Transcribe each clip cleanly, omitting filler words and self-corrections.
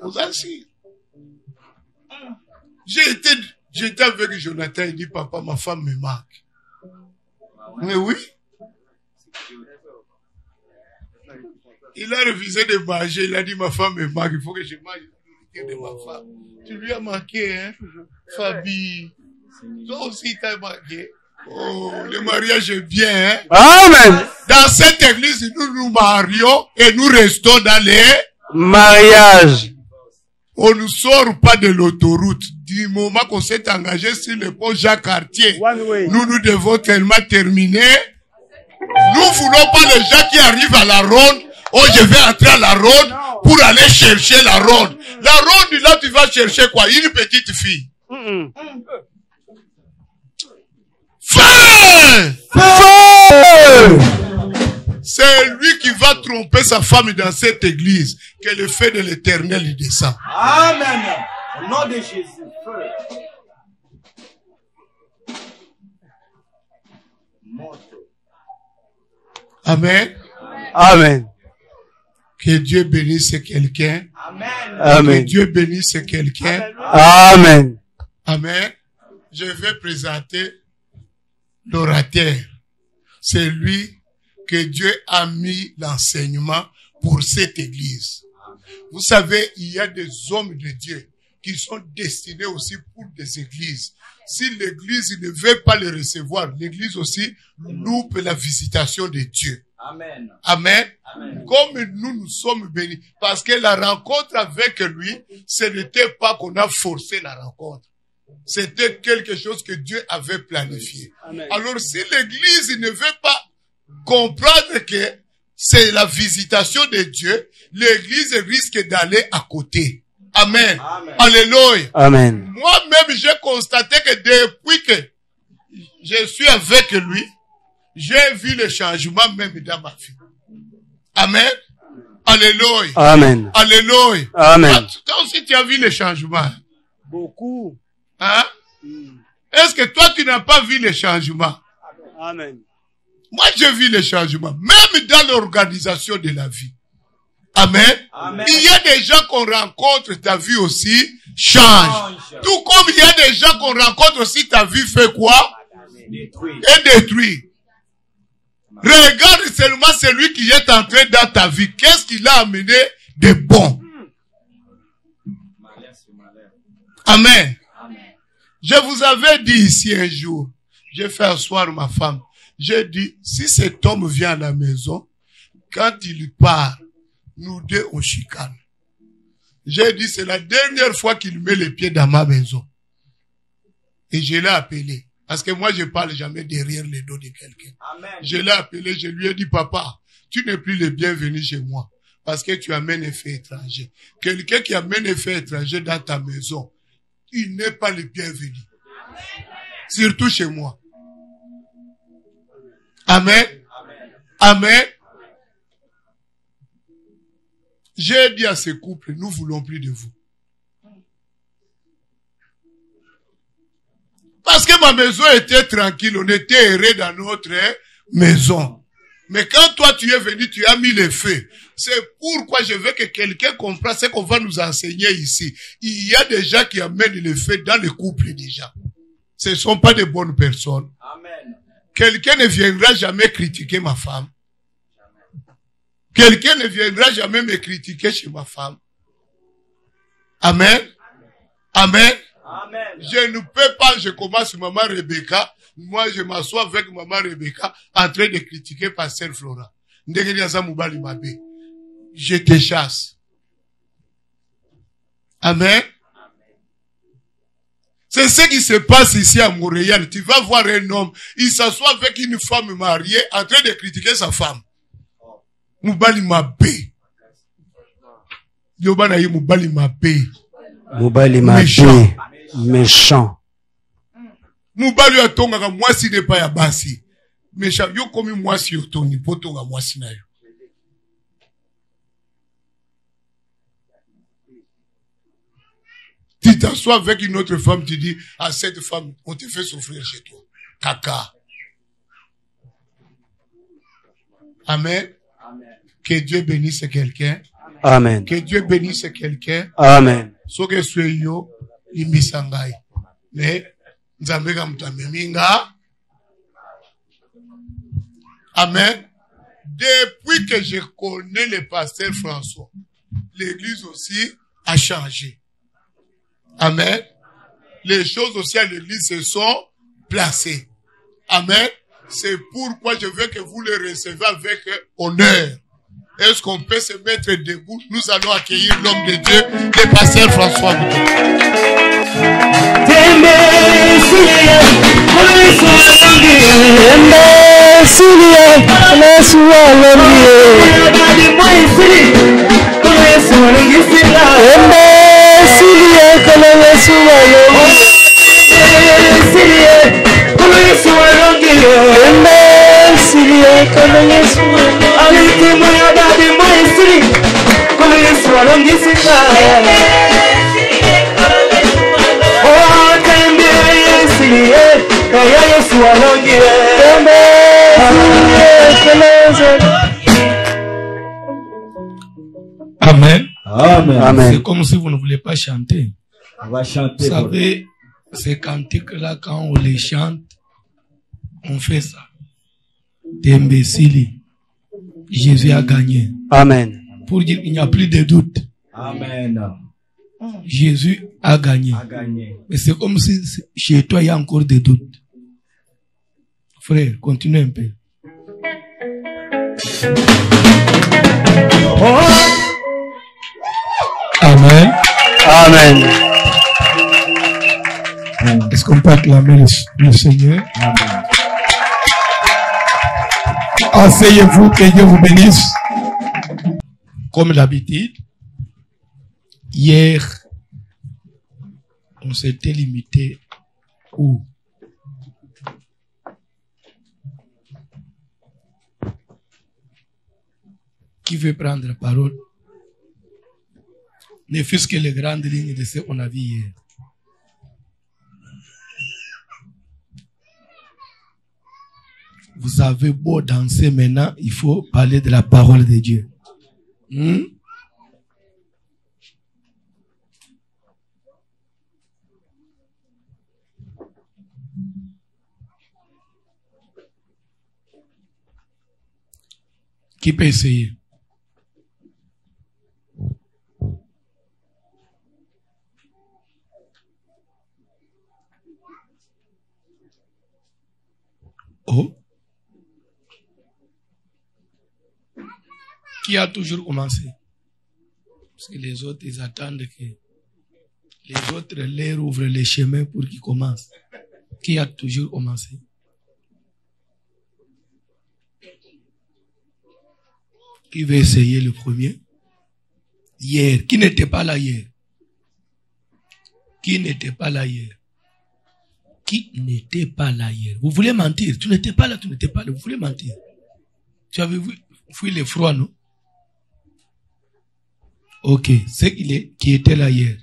Vous asseyez. J'étais avec Jonathan, il dit, papa, ma femme me manque. Mais oui. Il a refusé de manger, il a dit, ma femme me manque, il faut que je mange la nourriture de ma femme. Tu lui as manqué, hein, Fabi. Toi aussi, t'as manqué. Oh, le mariage est bien, hein. Amen. Dans cette église, nous nous marions et nous restons dans les mariages. On ne sort pas de l'autoroute. Du moment qu'on s'est engagé sur le pont Jacques-Cartier, nous devons tellement terminer. Nous voulons pas les gens qui arrivent à la ronde. Oh, je vais entrer à la ronde pour aller chercher la ronde. La ronde, là, tu vas chercher quoi? Une petite fille. Feu! Feu! C'est lui qui va tromper sa femme dans cette église, que le feu de l'Éternel descend. Amen. Au nom de Jésus. Feu. Amen. Amen. Que Dieu bénisse quelqu'un. Amen. Amen. Que Dieu bénisse quelqu'un. Amen. Amen. Je vais présenter l'orateur. C'est lui que Dieu a mis l'enseignement pour cette église. Vous savez, il y a des hommes de Dieu qui sont destinés aussi pour des églises. Si l'église ne veut pas les recevoir, l'église aussi loupe la visitation de Dieu. Amen. Amen. Amen. Comme nous sommes bénis. Parce que la rencontre avec lui, ce n'était pas qu'on a forcé la rencontre. C'était quelque chose que Dieu avait planifié. Amen. Alors si l'église ne veut pas comprendre que c'est la visitation de Dieu, l'église risque d'aller à côté. Amen. Amen. Alléluia. Amen. Moi-même, j'ai constaté que depuis que je suis avec lui, j'ai vu le changement même dans ma vie. Amen. Alléluia. Amen. Alléluia. Amen. Toi aussi, tu as vu le changement. Beaucoup. Hein? Est-ce que toi, tu n'as pas vu le changement? Amen. Moi, j'ai vu le changement, même dans l'organisation de la vie. Amen. Amen. Il y a des gens qu'on rencontre, ta vie aussi change. Tout comme il y a des gens qu'on rencontre aussi, ta vie fait quoi? Détruit. Et détruit. Regarde seulement celui qui est entré dans ta vie. Qu'est-ce qu'il a amené de bon? Amen. Je vous avais dit ici un jour, j'ai fait asseoir ma femme. J'ai dit, si cet homme vient à la maison, quand il part, nous deux on chicane. J'ai dit, c'est la dernière fois qu'il met les pieds dans ma maison. Et je l'ai appelé. Parce que moi, je parle jamais derrière le dos de quelqu'un. Je l'ai appelé, je lui ai dit, papa, tu n'es plus le bienvenu chez moi. Parce que tu amènes un effet étranger. Quelqu'un qui amène un effet étranger dans ta maison, il n'est pas le bienvenu. Surtout chez moi. Amen. Amen. J'ai dit à ce couple, nous voulons plus de vous. Parce que ma maison était tranquille, on était errés dans notre maison. Mais quand toi tu es venu, tu as mis le feu. C'est pourquoi je veux que quelqu'un comprenne ce qu'on va nous enseigner ici. Il y a des gens qui amènent le feu dans le couple déjà. Ce ne sont pas de bonnes personnes. Amen. Quelqu'un ne viendra jamais critiquer ma femme. Quelqu'un ne viendra jamais me critiquer chez ma femme. Amen. Amen. Amen. Je ne peux pas, je commence maman Rebecca. Moi, je m'assois avec maman Rebecca en train de critiquer Pasteur Flora. Je te chasse. Amen. C'est ce qui se passe ici à Montréal. Tu vas voir un homme, il s'assoit avec une femme mariée en train de critiquer sa femme. Moubali Mabé. Yobana yi Moubali Mabé. Moubali Mabé. Méchant. Moubali atongaka mwasi ne pa ya basi. Méchant. Yo komi mwasi yotoni. Potonga mwasi na yo. Tu t'assois avec une autre femme, tu dis, à cette femme, on te fait souffrir chez toi. Caca. Amen. Amen. Que Dieu bénisse quelqu'un. Amen. Que Dieu bénisse quelqu'un. Amen. Soke sueyo imisangai. Mais nzambeka mutameminga. Amen. Depuis que je connais le pasteur François, l'église aussi a changé. Amen. Les choses aussi à l'église se sont placées. Amen. C'est pourquoi je veux que vous le recevez avec honneur. Est-ce qu'on peut se mettre debout? Nous allons accueillir l'homme de Dieu, le pasteur François. Amen. Amen. Amen. C'est comme si vous ne voulez pas chanter. On va chanter. Vous savez, ces cantiques-là, quand on les chante, on fait ça. Tembesili. Jésus a gagné. Amen. Pour dire qu'il n'y a plus de doute. Amen. Jésus a gagné. A gagné. Mais c'est comme si chez toi, il y a encore des doutes. Frère, continue un peu. Amen. Amen. Est-ce qu'on peut acclamer le Seigneur? Amen. Asseyez-vous, que Dieu vous bénisse. Comme d'habitude, hier, on s'était limité où? Qui veut prendre la parole? Ne fût-ce que les grandes lignes de ce qu'on a vu hier. Vous avez beau danser maintenant, il faut parler de la parole de Dieu. Qui peut essayer? Oh. Qui a toujours commencé? Parce que les autres, ils attendent que les autres leur ouvrent les chemins pour qu'ils commencent. Qui a toujours commencé? Qui veut essayer le premier? Hier. Qui n'était pas là hier? Qui n'était pas là hier? Qui n'était pas là hier? Vous voulez mentir? Tu n'étais pas là, tu n'étais pas là. Vous voulez mentir? Tu avais vu le froid, non? Ok. C'est qui était là hier.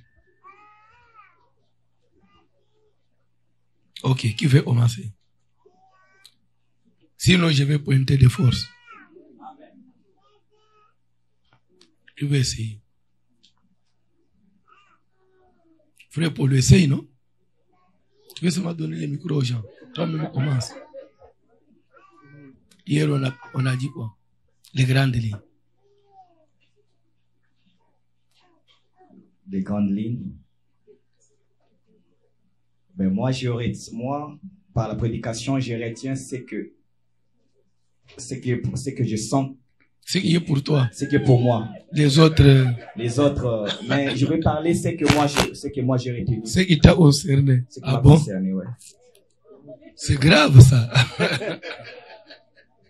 Ok. Qui veut commencer? Sinon, je vais pointer des forces. Qui veut essayer? Frère Paul, essaye, non? Tu veux seulement donner le micro aux gens. Toi-même, commence. Hier, on a dit quoi? Les grandes lignes. Des grandes lignes. Ben moi, par la prédication, je retiens ce que je sens. Ce qui est pour toi. Ce qui est pour moi. Les autres. Mais je vais parler ce que moi j'ai retenu. Ce qui t'a concerné. Ah bon? Concerné, ouais. C'est grave, ça.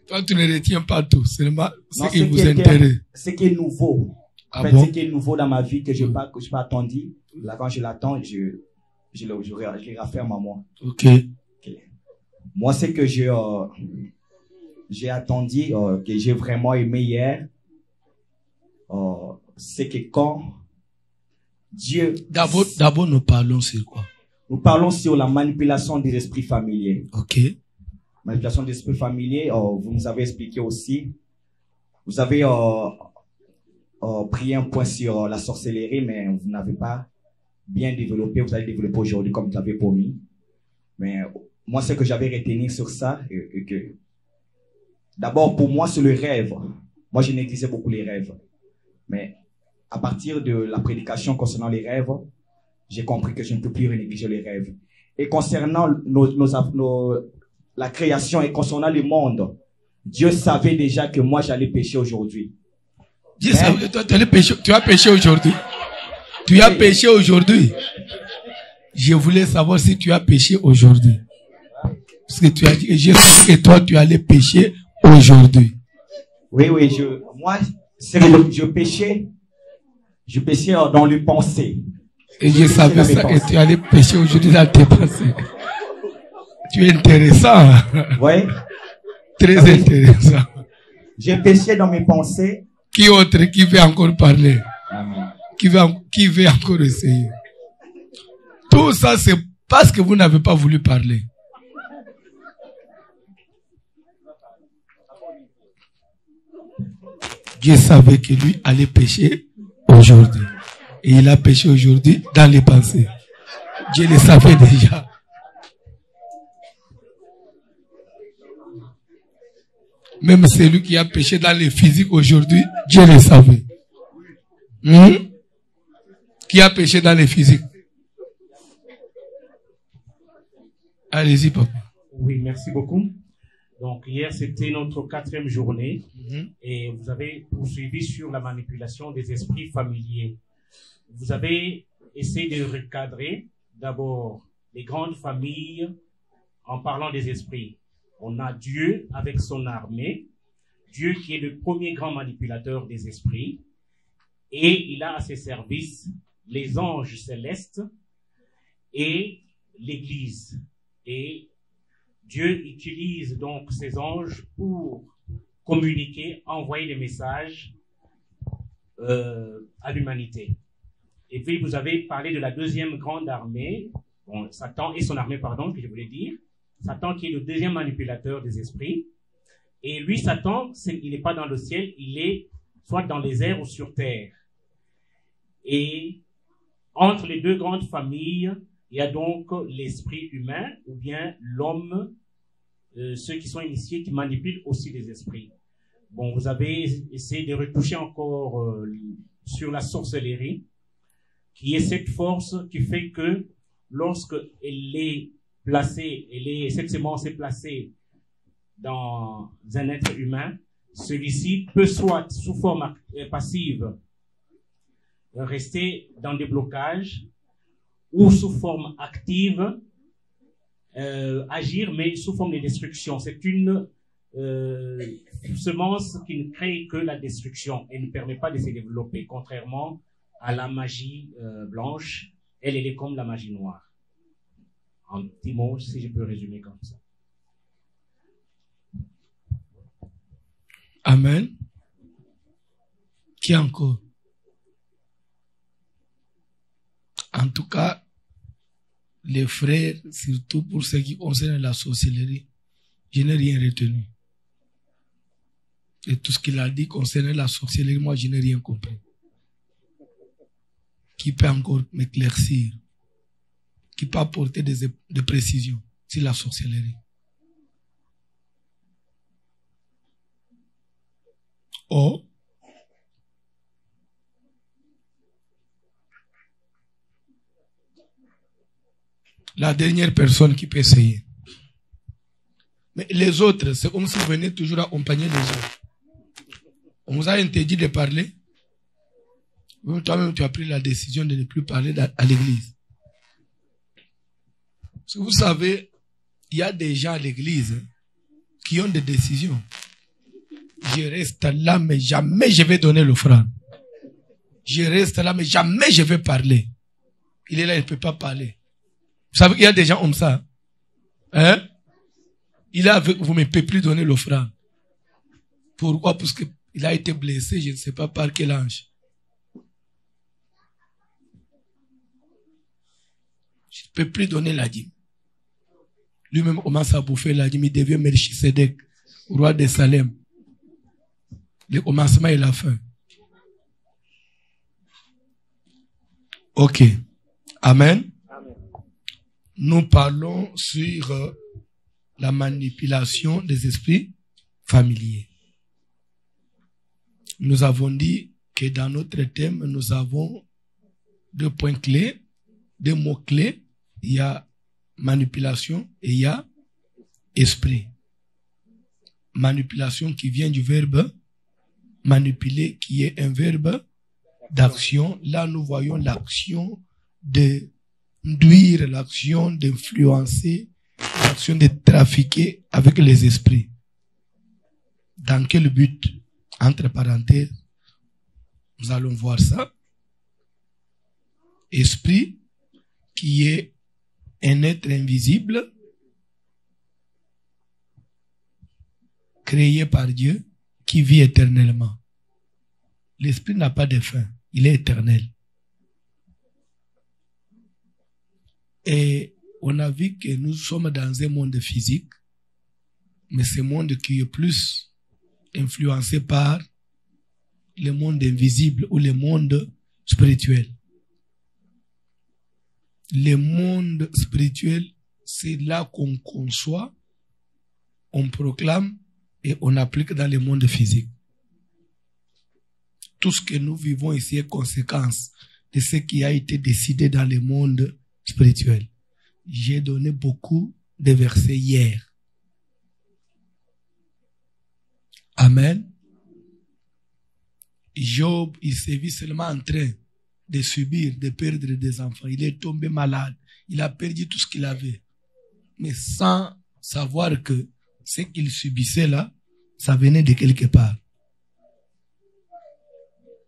Toi, tu ne retiens pas tout. Seulement ce qui vous intéresse. Ce qui est nouveau. Ah en fait, bon? ce qui est nouveau dans ma vie que je n'ai pas attendu. Là, quand je l'attends, je le rafferme à moi. Ok. Moi, c'est que j'ai attendu, que j'ai vraiment aimé hier, c'est que quand Dieu... D'abord, nous parlons sur quoi? Nous parlons sur la manipulation des esprits familiers. Ok. Manipulation des esprits familiers, vous nous avez expliqué aussi. Vous avez pris un point sur la sorcellerie, mais vous n'avez pas bien développé. Vous allez développer aujourd'hui comme vous avez promis. Mais moi, ce que j'avais retenu sur ça, que d'abord, pour moi, c'est le rêve. Moi, je négligeais beaucoup les rêves. Mais à partir de la prédication concernant les rêves, j'ai compris que je ne peux plus négliger les rêves. Et concernant la création et concernant le monde, Dieu savait déjà que moi, j'allais pécher aujourd'hui. Dieu savait, toi, tu as péché aujourd'hui. Tu as péché aujourd'hui. Je voulais savoir si tu as péché aujourd'hui. Parce que tu as dit, j'ai su que toi, tu allais pécher aujourd'hui. Oui, moi, je péchais dans les pensées. Et je savais ça, que tu allais pécher aujourd'hui dans tes pensées. Tu es intéressant. Oui. Très intéressant. J'ai péché dans mes pensées. Qui autre qui veut encore parler? Amen. Qui veut encore essayer? Tout ça, c'est parce que vous n'avez pas voulu parler. Dieu savait que lui allait pécher aujourd'hui. Et il a péché aujourd'hui dans les pensées. Dieu le savait déjà. Même celui qui a péché dans les physiques aujourd'hui, Dieu le savait. Qui a péché dans les physiques? Allez-y, papa. Oui, merci beaucoup. Donc, hier, c'était notre 4e journée et vous avez poursuivi sur la manipulation des esprits familiers. Vous avez essayé de recadrer d'abord les grandes familles en parlant des esprits. On a Dieu avec son armée, Dieu qui est le premier grand manipulateur des esprits, et il a à ses services les anges célestes et l'Église. Et Dieu utilise donc ces anges pour communiquer, envoyer des messages à l'humanité. Et puis vous avez parlé de la deuxième grande armée, Satan et son armée, pardon, que je voulais dire. Satan qui est le deuxième manipulateur des esprits. Et lui, Satan, il n'est pas dans le ciel, il est soit dans les airs ou sur terre. Et entre les deux grandes familles, il y a donc l'esprit humain ou bien l'homme, ceux qui sont initiés, qui manipulent aussi les esprits. Bon, vous avez essayé de retoucher encore sur la sorcellerie, qui est cette force qui fait que lorsque elle est placée, cette sémence est placée dans un être humain, celui-ci peut soit sous forme passive rester dans des blocages ou sous forme active agir, mais sous forme de destruction. C'est une semence qui ne crée que la destruction et ne permet pas de se développer, contrairement à la magie blanche. Elle est comme la magie noire. En petits mots, si je peux résumer comme ça. Amen. Qui encore? En tout cas, les frères, surtout pour ce qui concerne la sorcellerie, je n'ai rien retenu. Et tout ce qu'il a dit concernant la sorcellerie, moi, je n'ai rien compris. Qui peut encore m'éclaircir? Qui peut apporter des précisions sur la sorcellerie? Oh, la dernière personne qui peut essayer. Mais les autres, c'est comme si vous venez toujours accompagner les autres. On vous a interdit de parler. Toi-même, tu as pris la décision de ne plus parler à l'église. Si vous savez, il y a des gens à l'église qui ont des décisions. Je reste là, mais jamais je vais donner l'offrande. Je reste là, mais jamais je vais parler. Il est là, il ne peut pas parler. Vous savez qu'il y a des gens comme ça. Hein? Il est avec vous, mais il ne peut plus donner l'offrande. Pourquoi? Parce qu'il a été blessé, je ne sais pas par quel ange. Je ne peux plus donner la dîme. Lui-même commence à bouffer la dîme. Il devient Melchisedec, roi de Salem. Le commencement et la fin. Ok. Amen. Nous parlons sur la manipulation des esprits familiers. Nous avons dit que dans notre thème, nous avons 2 points clés, 2 mots clés. Il y a manipulation et il y a esprit. Manipulation qui vient du verbe manipuler, qui est un verbe d'action. Là, nous voyons l'action d'induire, l'action d'influencer, l'action de trafiquer avec les esprits. Dans quel but? Entre parenthèses, nous allons voir ça. Esprit, qui est un être invisible, créé par Dieu, qui vit éternellement. L'esprit n'a pas de fin, il est éternel. Et on a vu que nous sommes dans un monde physique, mais ce monde qui est plus influencé par le monde invisible ou le monde spirituel. Le monde spirituel, c'est là qu'on conçoit, on proclame et on applique dans le monde physique. Tout ce que nous vivons ici est conséquence de ce qui a été décidé dans le monde spirituel. J'ai donné beaucoup de versets hier. Amen. Job, il s'est vu seulement en train de subir, de perdre des enfants. Il est tombé malade. Il a perdu tout ce qu'il avait. Mais sans savoir que ce qu'il subissait là, ça venait de quelque part.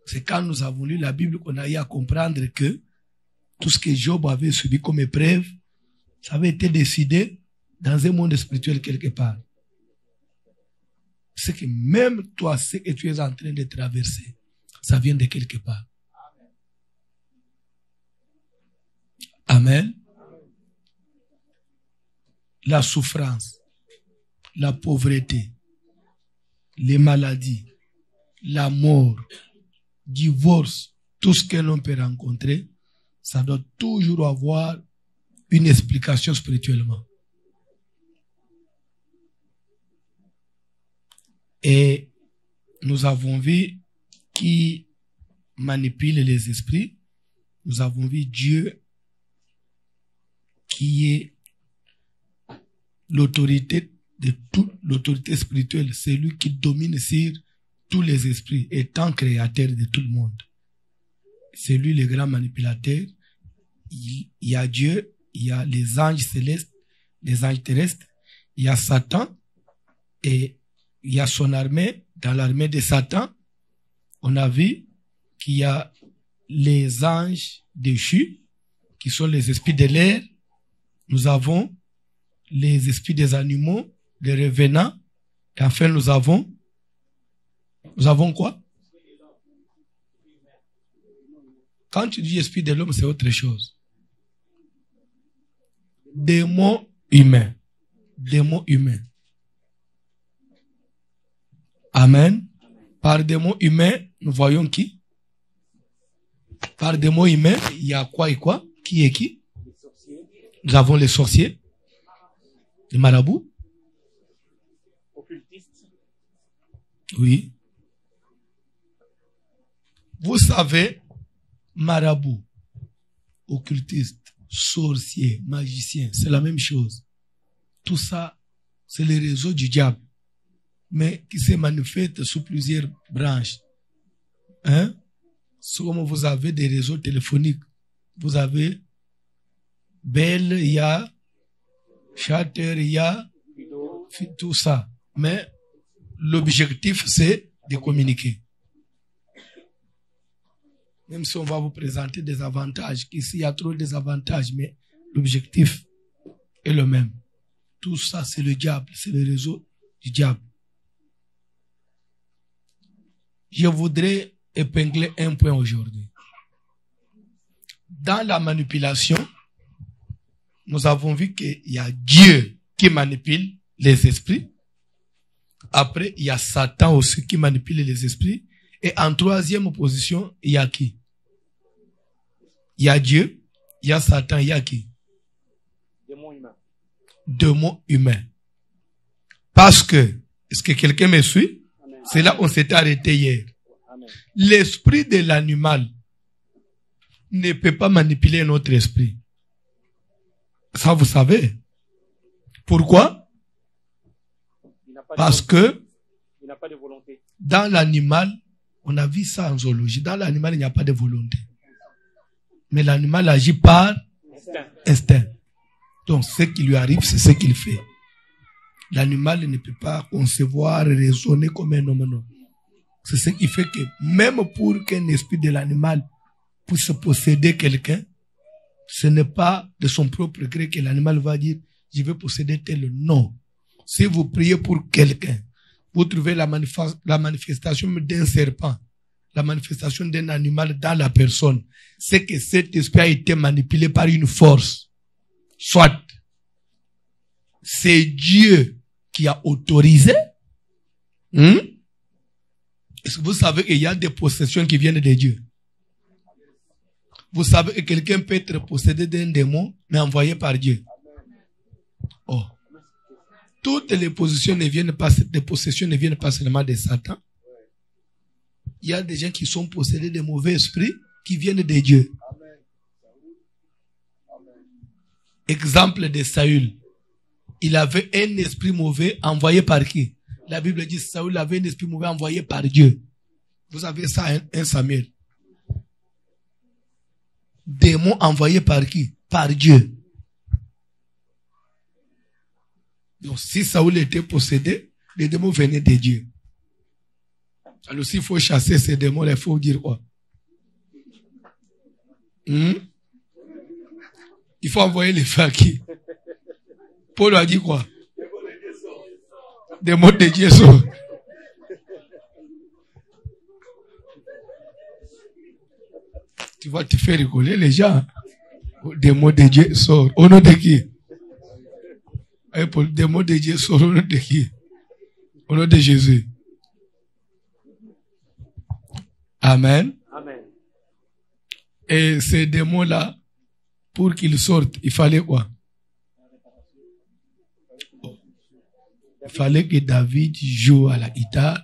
C'est quand nous avons lu la Bible qu'on a eu à comprendre que tout ce que Job avait subi comme épreuve, ça avait été décidé dans un monde spirituel quelque part. C'est que même toi, ce que tu es en train de traverser, ça vient de quelque part. Amen. La souffrance, la pauvreté, les maladies, la mort, divorce, tout ce que l'on peut rencontrer, ça doit toujours avoir une explication spirituellement. Et nous avons vu qui manipule les esprits. Nous avons vu Dieu qui est l'autorité de toute l'autorité spirituelle. C'est lui qui domine sur tous les esprits, étant créateur de tout le monde. C'est lui le grand manipulateur. Il y a Dieu, il y a les anges célestes, les anges terrestres, il y a Satan et il y a son armée. Dans l'armée de Satan, on a vu qu'il y a les anges déchus, qui sont les esprits de l'air. Nous avons les esprits des animaux, les revenants. Et enfin, nous avons quoi? Quand tu dis esprit de l'homme, c'est autre chose. Démons humains. Démons humains. Amen. Par démons humains, nous voyons qui? Par démons humains, il y a quoi et quoi? Qui est qui? Nous avons les sorciers, les marabouts. Occultistes. Oui. Vous savez, marabout, occultiste, sorcier, magicien, c'est la même chose. Tout ça, c'est le réseau du diable, mais qui se manifeste sous plusieurs branches. Hein? Comme vous avez des réseaux téléphoniques, vous avez Bell, il y a Chatter, il y a tout ça. Mais l'objectif, c'est de communiquer. Même si on va vous présenter des avantages, qu'ici il y a trop de désavantages, mais l'objectif est le même. Tout ça, c'est le diable, c'est le réseau du diable. Je voudrais épingler un point aujourd'hui. Dans la manipulation, nous avons vu qu'il y a Dieu qui manipule les esprits. Après, il y a Satan aussi qui manipule les esprits. Et en troisième position, il y a qui? Il y a Dieu, il y a Satan, il y a qui? Démon humain. Démon humain. Parce que, est-ce que quelqu'un me suit? Amen. C'est là où on s'était arrêté hier. Amen. L'esprit de l'animal ne peut pas manipuler notre esprit. Ça, vous savez. Pourquoi? Il n'a pas de Parce volonté. que Il n'a pas de volonté. dans l'animal, on a vu ça en zoologie, dans l'animal, il n'y a pas de volonté. Mais l'animal agit par Instinct. instinct. Donc, ce qui lui arrive, c'est ce qu'il fait. L'animal ne peut pas concevoir, raisonner comme un homme. Non. C'est ce qui fait que même pour qu'un esprit de l'animal puisse posséder quelqu'un, ce n'est pas de son propre gré que l'animal va dire, je vais posséder tel nom. Si vous priez pour quelqu'un, vous trouvez la manifestation d'un serpent, la manifestation d'un animal dans la personne, c'est que cet esprit a été manipulé par une force. Soit c'est Dieu qui a autorisé. Est-ce que vous savez qu'il y a des possessions qui viennent de Dieu? Vous savez que quelqu'un peut être possédé d'un démon, mais envoyé par Dieu. Oh. Toutes les possessions ne viennent pas seulement de Satan. Il y a des gens qui sont possédés de mauvais esprits qui viennent de Dieu. Exemple de Saül. Il avait un esprit mauvais envoyé par qui? La Bible dit Saül avait un esprit mauvais envoyé par Dieu. Vous avez ça en Samuel. Démon envoyé par qui? Par Dieu. Donc si Saül était possédé, les démons venaient de Dieu. Alors s'il faut chasser ces démons, il faut dire quoi? Il faut envoyer les feux à qui? Paul a dit quoi? Des mots de Dieu sont. Tu vas te faire rigoler les gens. Des mots de Dieu sortent. Au nom de qui? Des mots de Dieu sortent au nom de qui? Au nom de Jésus. Amen. Amen. Et ces démons-là, pour qu'ils sortent, il fallait quoi? Il fallait que David joue à la guitare.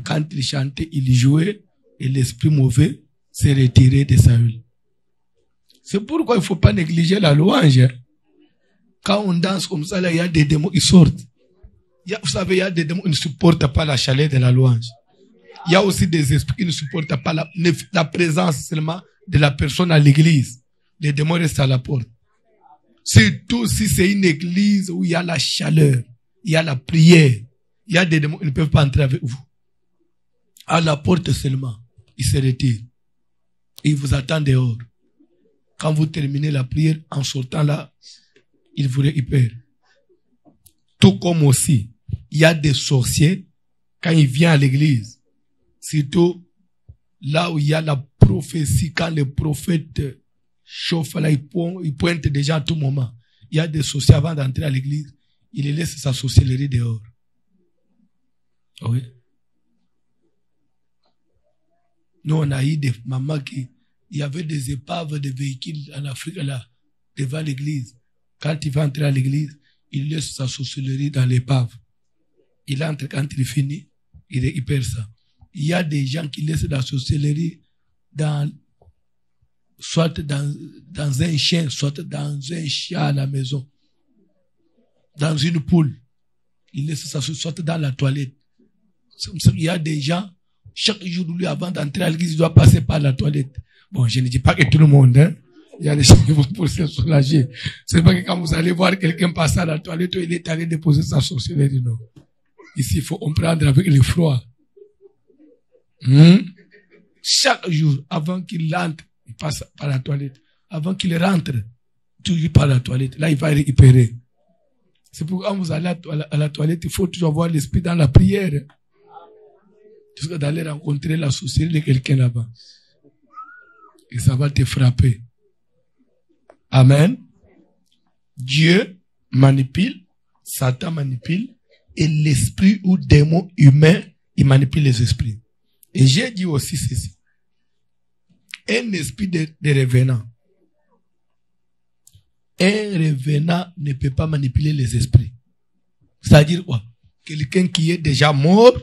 Quand il chantait, il jouait et l'esprit mauvais s'est retiré de Saül. C'est pourquoi il ne faut pas négliger la louange. Quand on danse comme ça, là, il y a des démons qui sortent. Vous savez, il y a des démons qui ne supportent pas la chaleur de la louange. Il y a aussi des esprits qui ne supportent pas la présence seulement de la personne à l'église. Les démons restent à la porte. Surtout si c'est une église où il y a la chaleur, il y a la prière, il y a des démons qui ne peuvent pas entrer avec vous. À la porte seulement, ils se retirent. Ils vous attendent dehors. Quand vous terminez la prière, en sortant là, ils vous récupèrent. Tout comme aussi, il y a des sorciers, quand ils viennent à l'église, surtout là où il y a la prophétie, quand le prophète chauffe là, il pointe déjà à tout moment. Il y a des sorciers avant d'entrer à l'église, il les laisse sa sorcellerie dehors. Oui. Nous, on a eu des mamans il y avait des épaves de véhicules en Afrique là, devant l'église. Quand il va entrer à l'église, il laisse sa sorcellerie dans l'épave. Il entre quand il finit, il récupère ça. Il y a des gens qui laissent la sorcellerie soit dans un chien, soit dans un chat à la maison. Dans une poule. Il laisse ça soit dans la toilette. Il y a des gens, chaque jour, lui, avant d'entrer à l'église, il doit passer par la toilette. Bon, je ne dis pas que tout le monde, hein. Il y a des gens qui vont pour se soulager. C'est pas que quand vous allez voir quelqu'un passer à la toilette, il est allé déposer sa sorcellerie, non. Ici, il faut on prendre avec le froid. Chaque jour, avant qu'il entre, il passe par la toilette. Avant qu'il rentre, toujours par la toilette. Là, il va récupérer. C'est pourquoi quand vous allez à la toilette, il faut toujours avoir l'esprit dans la prière. Jusqu'à d'aller rencontrer la sorcellerie de quelqu'un là-bas. Et ça va te frapper. Amen. Dieu manipule, Satan manipule, et l'esprit ou démon humain, il manipule les esprits. Et j'ai dit aussi ceci. un esprit de revenant. Un revenant ne peut pas manipuler les esprits. C'est-à-dire quoi? Quelqu'un qui est déjà mort,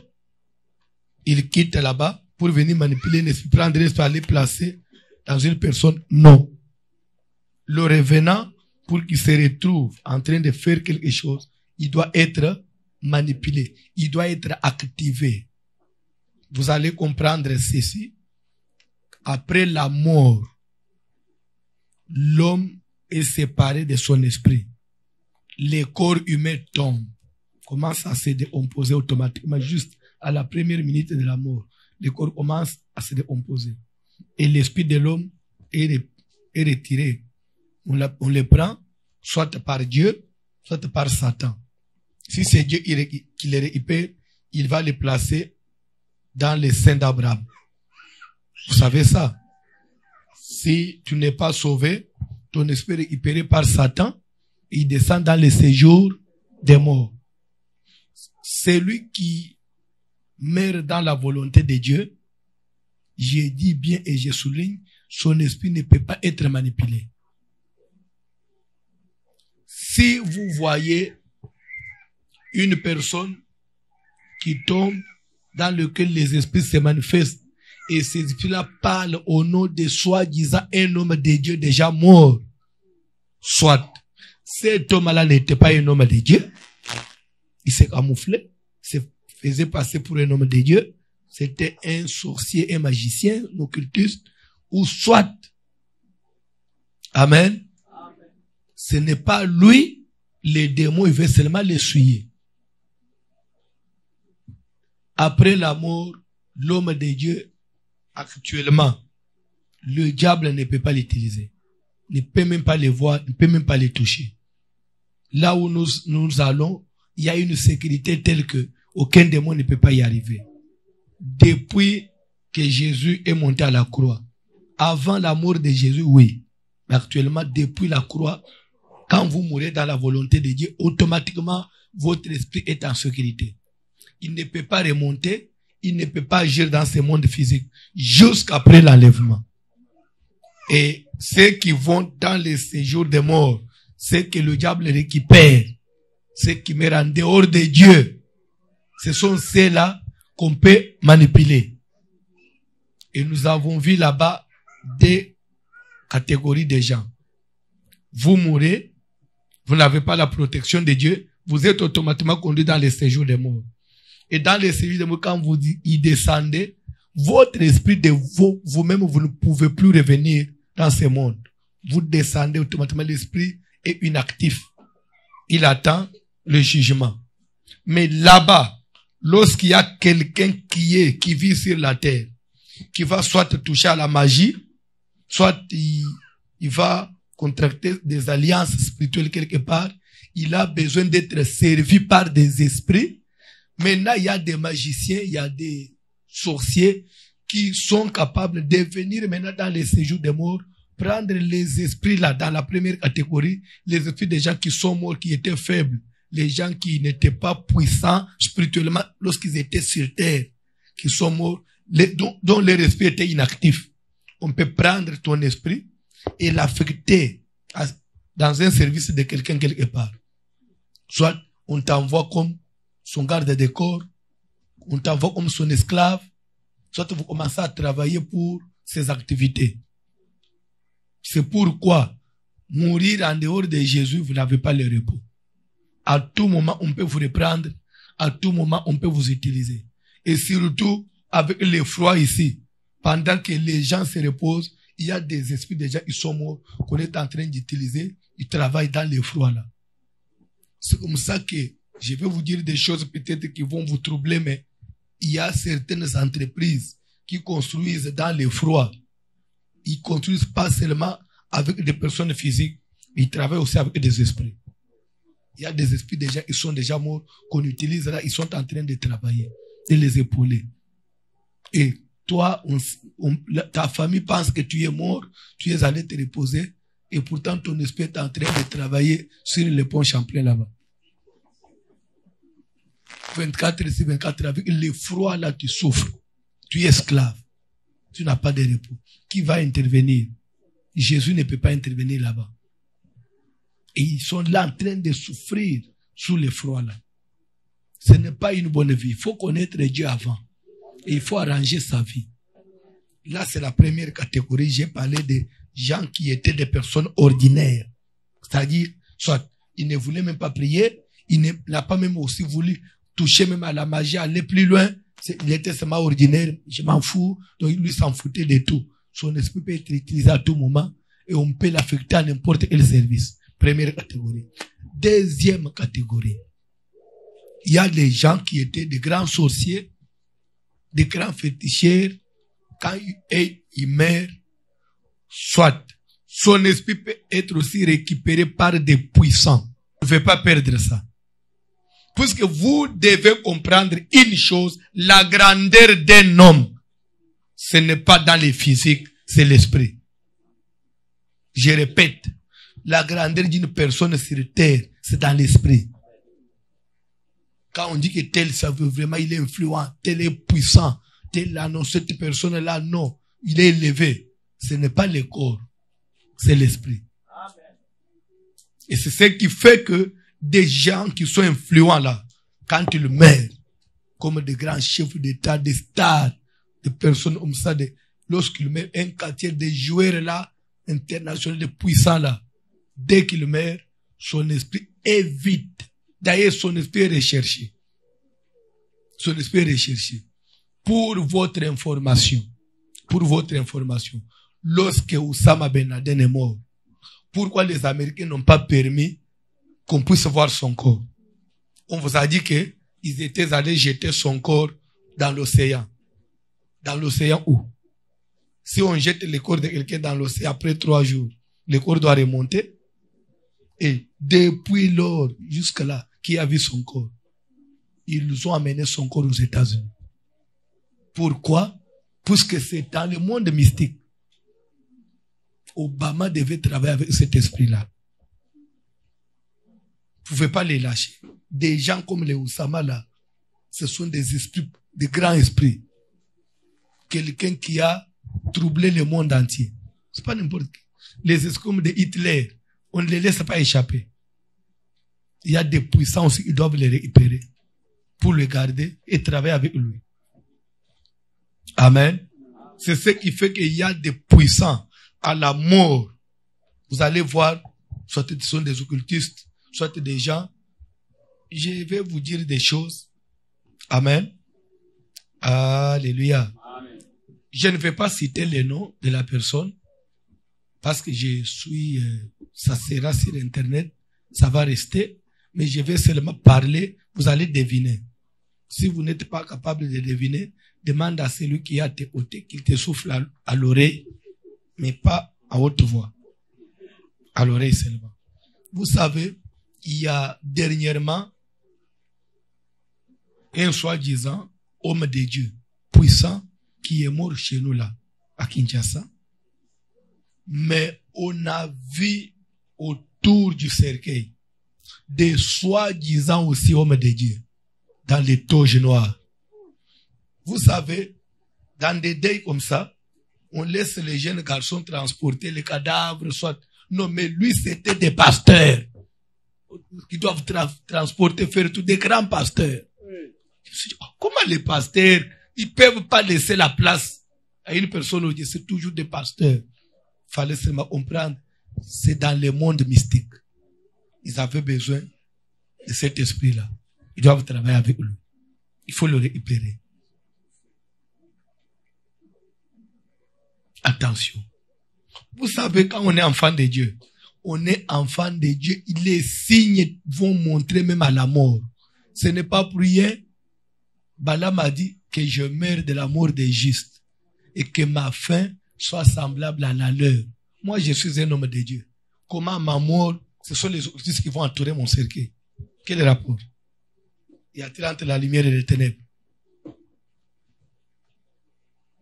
il quitte là-bas pour venir manipuler l'esprit, prendre l'esprit, aller placer dans une personne. Non. Le revenant, pour qu'il se retrouve en train de faire quelque chose, il doit être manipulé. Il doit être activé. Vous allez comprendre ceci. Après la mort, l'homme est séparé de son esprit. Les corps humains tombent, commencent à se décomposer automatiquement, juste à la première minute de la mort. Les corps commencent à se décomposer. Et l'esprit de l'homme est retiré. On le prend, soit par Dieu, soit par Satan. Si c'est Dieu qui le récupère, il va le placer dans les seins d'Abraham. Vous savez ça? Si tu n'es pas sauvé, ton esprit est récupéré par Satan, et il descend dans le séjour des morts. Celui qui meurt dans la volonté de Dieu, je dis bien et je souligne, son esprit ne peut pas être manipulé. Si vous voyez une personne qui tombe dans lequel les esprits se manifestent et ces esprits-là parlent au nom de soi-disant un homme de Dieu déjà mort, soit cet homme-là n'était pas un homme de Dieu, il s'est camouflé, se faisait passer pour un homme de Dieu, c'était un sorcier, un magicien, un occultiste, ou soit, amen, ce n'est pas lui, les démons, il veut seulement l'essuyer. Après la mort, l'homme de Dieu, actuellement, le diable ne peut pas l'utiliser. Ne peut même pas les voir, ne peut même pas les toucher. Là où nous allons, il y a une sécurité telle que aucun démon ne peut pas y arriver. Depuis que Jésus est monté à la croix, avant la mort de Jésus, oui. Mais actuellement, depuis la croix, quand vous mourrez dans la volonté de Dieu, automatiquement, votre esprit est en sécurité. Il ne peut pas remonter, il ne peut pas agir dans ce monde physique jusqu'après l'enlèvement. Et ceux qui vont dans les séjours des morts, ceux que le diable récupère, ceux qui meurent en dehors de Dieu, ce sont ceux-là qu'on peut manipuler. Et nous avons vu là-bas des catégories de gens. Vous mourrez, vous n'avez pas la protection de Dieu, vous êtes automatiquement conduit dans les séjours des morts. Et dans les séjours des morts, quand vous y descendez, votre esprit de vous-même, vous ne pouvez plus revenir dans ce monde. Vous descendez automatiquement, l'esprit est inactif. Il attend le jugement. Mais là-bas, lorsqu'il y a quelqu'un qui vit sur la terre, qui va soit toucher à la magie, soit il va contracter des alliances spirituelles quelque part, il a besoin d'être servi par des esprits. Maintenant, il y a des magiciens, il y a des sorciers qui sont capables de venir maintenant dans les séjours des morts, prendre les esprits là, dans la première catégorie, les esprits des gens qui sont morts, qui étaient faibles, les gens qui n'étaient pas puissants spirituellement lorsqu'ils étaient sur terre, qui sont morts, dont leur esprit était inactif. On peut prendre ton esprit et l'affecter dans un service de quelqu'un quelque part. Soit on t'envoie comme son garde de corps, on t'envoie comme son esclave, soit vous commencez à travailler pour ses activités. C'est pourquoi mourir en dehors de Jésus, vous n'avez pas le repos. À tout moment, on peut vous reprendre, à tout moment, on peut vous utiliser. Et surtout, avec le froid ici, pendant que les gens se reposent, il y a des esprits déjà, ils sont morts, qu'on est en train d'utiliser, ils travaillent dans le froid là. C'est comme ça que je vais vous dire des choses peut-être qui vont vous troubler, mais il y a certaines entreprises qui construisent dans le froid. Ils construisent pas seulement avec des personnes physiques, ils travaillent aussi avec des esprits. Il y a des esprits déjà, ils sont déjà morts, qu'on utilise là, ils sont en train de travailler, de les épauler. Et toi, ta famille pense que tu es mort, tu es allé te reposer, et pourtant ton esprit est en train de travailler sur le pont Champlain là-bas. 24 ici, 24 avec le froid là, tu souffres. Tu es esclave. tu n'as pas de repos. Qui va intervenir? Jésus ne peut pas intervenir là-bas. Et ils sont là en train de souffrir sous le froid là. Ce n'est pas une bonne vie. Il faut connaître Dieu avant. Et il faut arranger sa vie. Là, c'est la première catégorie. J'ai parlé des gens qui étaient des personnes ordinaires. C'est-à-dire, soit il ne voulait même pas prier, il n'a pas même aussi voulu toucher même à la magie, aller plus loin. Il était seulement ordinaire, je m'en fous. Donc, lui s'en foutait de tout. Son esprit peut être utilisé à tout moment et on peut l'affecter à n'importe quel service. Première catégorie. Deuxième catégorie. Il y a des gens qui étaient des grands sorciers, des grands féticheurs. Quand il meurt, soit son esprit peut être aussi récupéré par des puissants. Ne faites pas perdre ça. Puisque vous devez comprendre une chose, la grandeur d'un homme, ce n'est pas dans le physique, c'est l'esprit. Je répète, la grandeur d'une personne sur terre, c'est dans l'esprit. Quand on dit que tel, ça veut vraiment, il est influent, tel est puissant, tel là, non, cette personne-là, non, il est élevé. Ce n'est pas le corps, c'est l'esprit. Et c'est ce qui fait que des gens qui sont influents là, quand ils meurent, comme des grands chefs d'État, des stars, des personnes comme ça, lorsqu'ils meurent, un quartier de joueurs là, internationaux, de puissants là, dès qu'il meurt, son esprit est vide. D'ailleurs, son esprit est recherché. Son esprit est recherché. Pour votre information, lorsque Oussama Ben Laden est mort, pourquoi les Américains n'ont pas permis qu'on puisse voir son corps? On vous a dit que ils étaient allés jeter son corps dans l'océan. Dans l'océan où? Si on jette le corps de quelqu'un dans l'océan après 3 jours, le corps doit remonter. Et depuis lors, jusque là, qui a vu son corps? Ils ont amené son corps aux États-Unis. Pourquoi? Puisque c'est dans le monde mystique. Obama devait travailler avec cet esprit-là. Vous ne pouvez pas les lâcher. Des gens comme les Oussama là, ce sont des esprits, des grands esprits. Quelqu'un qui a troublé le monde entier. C'est pas n'importe qui. Les esprits comme de Hitler, on ne les laisse pas échapper. Il y a des puissants aussi qui doivent les récupérer pour le garder et travailler avec lui. Amen. C'est ce qui fait qu'il y a des puissants à la mort. Vous allez voir, soit ce sont des occultistes, soit des gens. Je vais vous dire des choses. Amen. Alléluia. Amen. Je ne vais pas citer le nom de la personne parce que je suis, ça sera sur Internet, ça va rester, mais je vais seulement parler, vous allez deviner. Si vous n'êtes pas capable de deviner, demande à celui qui est à tes côtés qu'il te souffle à l'oreille, mais pas à haute voix. À l'oreille seulement. Vous savez, il y a dernièrement un soi-disant homme de Dieu puissant qui est mort chez nous là, à Kinshasa. Mais on a vu autour du cercueil des soi-disant aussi hommes de Dieu dans les toges noires. Vous savez, dans des deuils comme ça, on laisse les jeunes garçons transporter les cadavres, soit. Non, mais lui, c'était des pasteurs qui doivent transporter, faire tout, des grands pasteurs. Je me suis dit, comment les pasteurs, ils peuvent pas laisser la place à une personne où c'est toujours des pasteurs. Fallait seulement comprendre, c'est dans le monde mystique. Ils avaient besoin de cet esprit-là. Ils doivent travailler avec lui. Il faut le récupérer. Attention. Vous savez, quand on est enfant de Dieu, les signes vont montrer même à la mort. Ce n'est pas pour rien. Balaam a dit que je meurs de la mort des justes et que ma fin soit semblable à la leur. Moi, je suis un homme de Dieu. Comment ma mort, ce sont les occultistes qui vont entourer mon cercueil. Quel rapport? Y a-t-il entre la lumière et les ténèbres?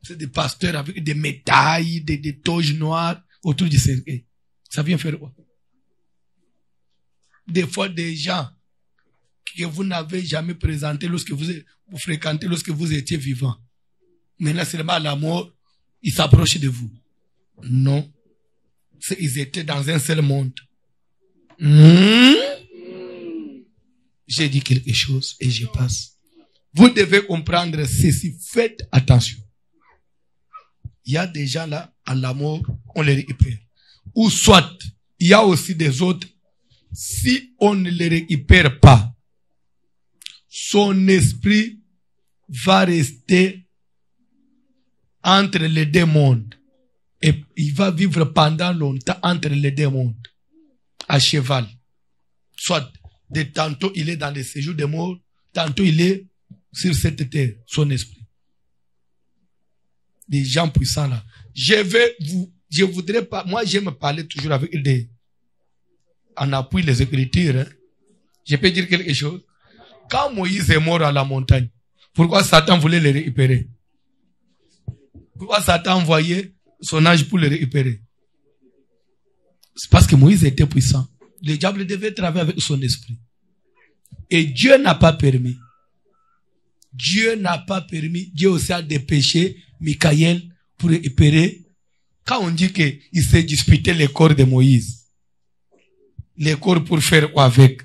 C'est des pasteurs avec des médailles, des toges noires autour du cercueil. Ça vient faire quoi? Des fois, des gens que vous n'avez jamais présentés lorsque vous fréquentez lorsque vous étiez vivant. Maintenant, seulement à la mort, ils s'approchent de vous. Non. Ils étaient dans un seul monde. J'ai dit quelque chose et je passe. Vous devez comprendre ceci. Faites attention. Il y a des gens là, à la mort, on les récupère. Ou soit, il y a aussi des autres, si on ne les récupère pas, son esprit va rester entre les deux mondes. Et il va vivre pendant longtemps entre les deux mondes. À cheval. Soit, de tantôt il est dans les séjours des morts, tantôt il est sur cette terre, son esprit. Des gens puissants là. Je voudrais pas, moi j'aime parler toujours avec des, en appui les Écritures. Hein. Je peux dire quelque chose. Quand Moïse est mort à la montagne, pourquoi Satan voulait le récupérer? Pourquoi Satan envoyait son ange pour le récupérer? C'est parce que Moïse était puissant. Le diable devait travailler avec son esprit. Et Dieu n'a pas permis. Dieu n'a pas permis. Dieu aussi a dépêché Michael pour récupérer. Quand on dit qu'il s'est disputé le corps de Moïse, le corps pour faire quoi avec?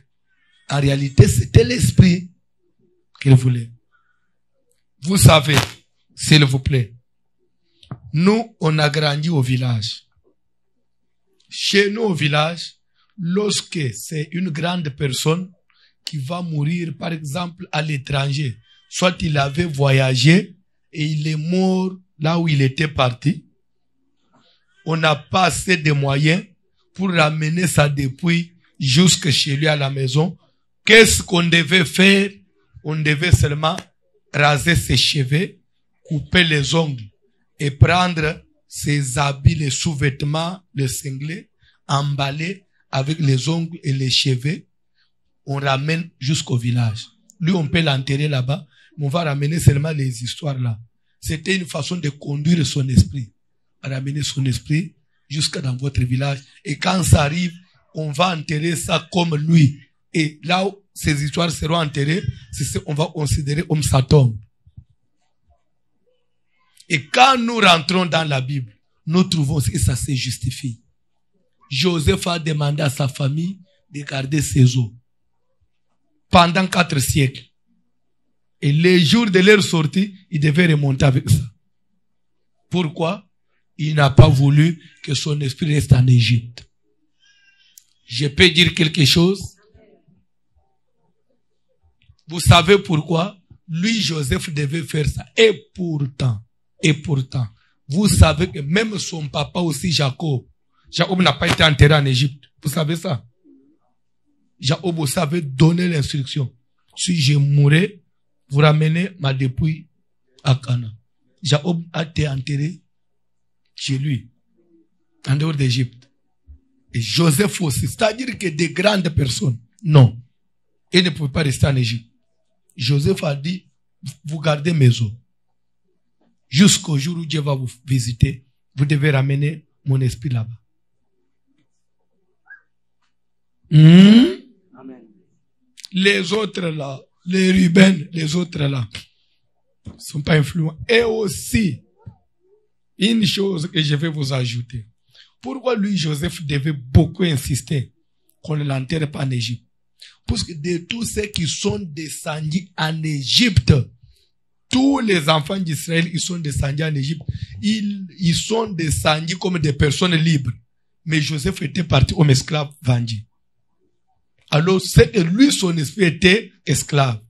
En réalité, c'était l'esprit qu'il voulait. Vous savez, s'il vous plaît, nous, on a grandi au village. Chez nous au village, lorsque c'est une grande personne qui va mourir, par exemple, à l'étranger, soit il avait voyagé et il est mort là où il était parti, on n'a pas assez de moyens pour ramener sa dépouille jusque chez lui à la maison. Qu'est-ce qu'on devait faire? On devait seulement raser ses cheveux, couper les ongles et prendre ses habits, les sous-vêtements, les cinglés, emballer avec les ongles et les cheveux. On ramène jusqu'au village. Lui, on peut l'enterrer là-bas, mais on va ramener seulement les histoires là. C'était une façon de conduire son esprit. Ramener son esprit jusqu'à dans votre village. Et quand ça arrive, on va enterrer ça comme lui. Et là où ces histoires seront enterrées, c'est ce qu'on va considérer comme sa tombe. Et quand nous rentrons dans la Bible, nous trouvons que ça se justifie. Joseph a demandé à sa famille de garder ses os pendant 4 siècles. Et les jours de leur sortie, il devait remonter avec ça. Pourquoi? Il n'a pas voulu que son esprit reste en Égypte. Je peux dire quelque chose? Vous savez pourquoi? Lui, Joseph, devait faire ça. Et pourtant, vous savez que même son papa aussi, Jacob n'a pas été enterré en Égypte. Vous savez ça? Jacob aussi avait donné l'instruction. Si je mourais, vous ramenez ma dépouille à Canaan. Jacob a été enterré chez lui, en dehors d'Égypte. Et Joseph aussi. C'est-à-dire que des grandes personnes, non. Ils ne pouvaient pas rester en Égypte. Joseph a dit, vous gardez mes os. Jusqu'au jour où Dieu va vous visiter, vous devez ramener mon esprit là-bas. Amen. Les autres là, les Ruben, les autres là, ne sont pas influents. Et aussi, une chose que je vais vous ajouter. Pourquoi lui, Joseph, devait beaucoup insister qu'on ne l'enterre pas en Égypte? Parce que de tous ceux qui sont descendus en Égypte, tous les enfants d'Israël, ils sont descendus en Égypte. Ils sont descendus comme des personnes libres. Mais Joseph était parti comme esclave vendu. Alors, c'est que lui, son esprit était esclave.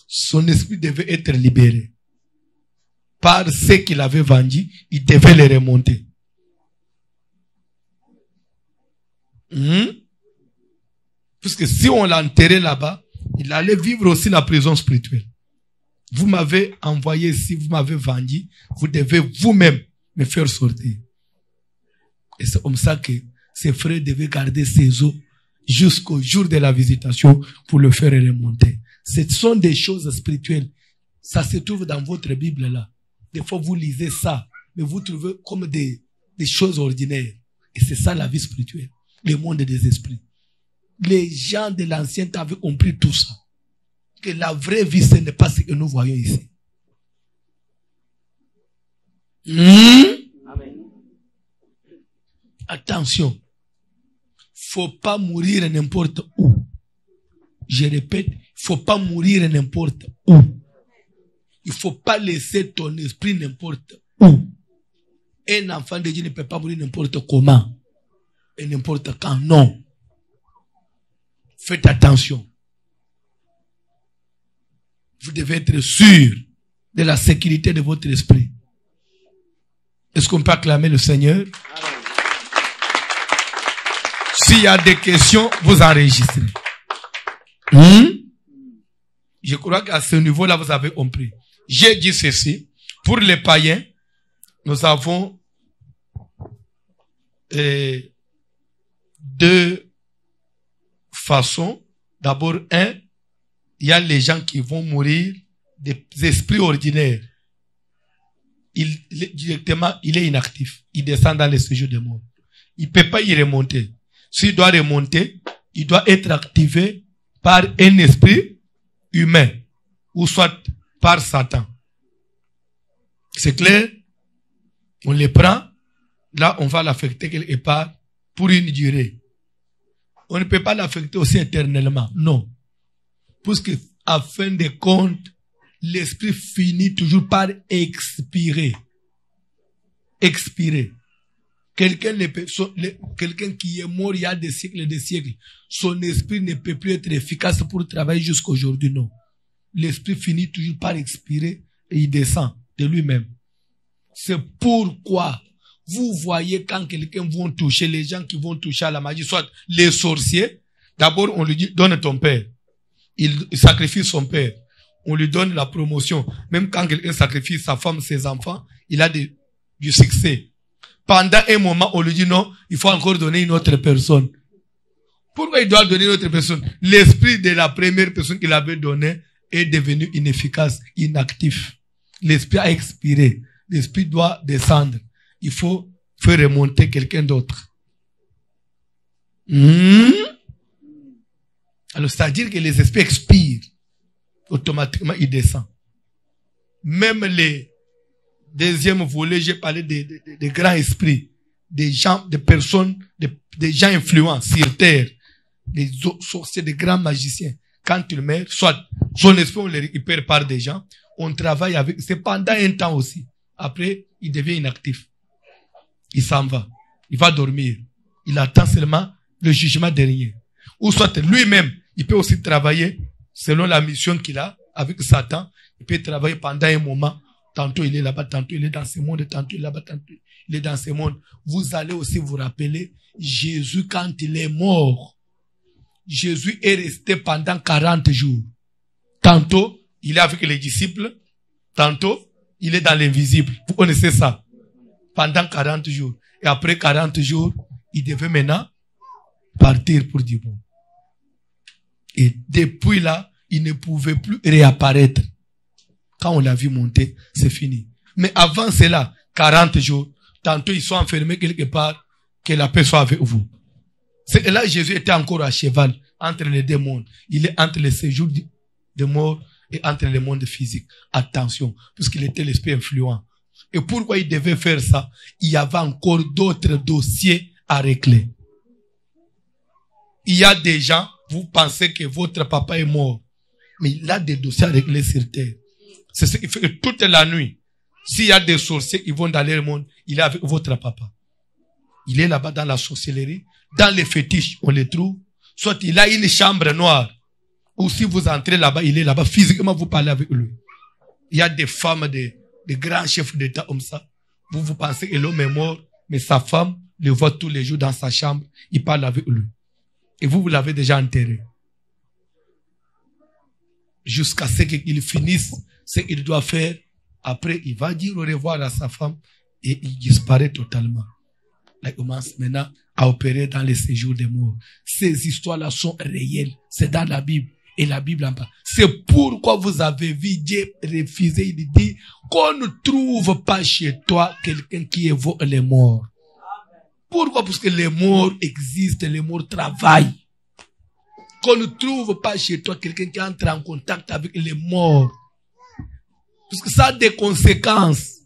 Son esprit devait être libéré. Par ce qu'il avait vendu, il devait les remonter. Parce que si on l'enterrait là-bas, il allait vivre aussi la prison spirituelle. Vous m'avez envoyé ici, vous m'avez vendu, vous devez vous-même me faire sortir. Et c'est comme ça que ses frères devaient garder ses os jusqu'au jour de la visitation pour le faire remonter. Ce sont des choses spirituelles. Ça se trouve dans votre Bible là. Des fois vous lisez ça, mais vous trouvez comme des choses ordinaires. Et c'est ça la vie spirituelle. Le monde des esprits. Les gens de l'ancien temps avaient compris tout ça. Que la vraie vie, ce n'est pas ce que nous voyons ici. Attention. Faut pas mourir n'importe où. Je répète, faut pas mourir n'importe où. Il faut pas laisser ton esprit n'importe où. Un enfant de Dieu ne peut pas mourir n'importe comment. Et n'importe quand. Non. Faites attention. Vous devez être sûr de la sécurité de votre esprit. Est-ce qu'on peut acclamer le Seigneur? S'il y a des questions, vous enregistrez. Je crois qu'à ce niveau-là, vous avez compris. J'ai dit ceci. Pour les païens, nous avons deux façons. D'abord, il y a les gens qui vont mourir des esprits ordinaires. Directement, il est inactif. Il descend dans les séjours des morts. Il ne peut pas y remonter. S'il doit remonter, il doit être activé par un esprit humain ou soit par Satan. C'est clair? On les prend. Là, on va l'affecter quelque part pour une durée. On ne peut pas l'affecter aussi éternellement. Non. Parce que, à fin de compte, l'esprit finit toujours par expirer. Expirer. Quelqu'un qui est mort il y a des siècles et des siècles, son esprit ne peut plus être efficace pour travailler jusqu'à aujourd'hui, non. L'esprit finit toujours par expirer et il descend de lui-même. C'est pourquoi vous voyez quand quelqu'un va toucher, les gens qui vont toucher à la magie, soit les sorciers, d'abord on lui dit, donne ton père. Il sacrifie son père. On lui donne la promotion. Même quand quelqu'un sacrifie sa femme, ses enfants, il a du succès. Pendant un moment, on lui dit non, il faut encore donner une autre personne. Pourquoi il doit donner une autre personne? L'esprit de la première personne qu'il avait donné est devenu inefficace, inactif. L'esprit a expiré. L'esprit doit descendre. Il faut faire remonter quelqu'un d'autre. Alors, c'est-à-dire que les esprits expirent. Automatiquement, ils descendent. Même les deuxième volet, j'ai parlé des grands esprits, des gens, des personnes, des gens influents sur terre, des sorciers, des grands magiciens. Quand ils meurent, soit son esprit, on les récupère par des gens, on travaille avec, c'est pendant un temps aussi. Après, il devient inactif. Il s'en va. Il va dormir. Il attend seulement le jugement dernier. Ou soit lui-même, il peut aussi travailler selon la mission qu'il a avec Satan. Il peut travailler pendant un moment. Tantôt il est là-bas, tantôt il est dans ce monde, tantôt il est là-bas, tantôt il est dans ce monde. Vous allez aussi vous rappeler, Jésus quand il est mort, Jésus est resté pendant 40 jours. Tantôt, il est avec les disciples, tantôt, il est dans l'invisible. Vous connaissez ça? Pendant 40 jours. Et après 40 jours, il devait maintenant partir pour dire bon. Et depuis là, il ne pouvait plus réapparaître. Quand on l'a vu monter, c'est fini. Mais avant cela, 40 jours, tantôt ils sont enfermés quelque part, que la paix soit avec vous. C'est là Jésus était encore à cheval entre les deux mondes. Il est entre les séjours de mort et entre les mondes physiques. Attention, puisqu'il était l'esprit influent. Et pourquoi il devait faire ça? Il y avait encore d'autres dossiers à régler. Il y a des gens, vous pensez que votre papa est mort, mais il a des dossiers à régler sur terre. C'est ce qui fait que toute la nuit, s'il y a des sorciers qui vont dans le monde, il est avec votre papa. Il est là-bas dans la sorcellerie, dans les fétiches, on les trouve. Soit il a une chambre noire, ou si vous entrez là-bas, il est là-bas, physiquement vous parlez avec lui. Il y a des femmes, des grands chefs d'État comme ça. Vous pensez que l'homme est mort, mais sa femme le voit tous les jours dans sa chambre, il parle avec lui. Et vous l'avez déjà enterré. Jusqu'à ce qu'il finisse ce qu'il doit faire. Après, il va dire au revoir à sa femme et il disparaît totalement. Là, il commence maintenant à opérer dans les séjours des morts. Ces histoires-là sont réelles. C'est dans la Bible. Et la Bible en parle. C'est pourquoi vous avez vu Dieu refuser. Il dit qu'on ne trouve pas chez toi quelqu'un qui évoque les morts. Pourquoi? Parce que les morts existent, les morts travaillent. Qu'on ne trouve pas chez toi quelqu'un qui entre en contact avec les morts. Parce que ça a des conséquences.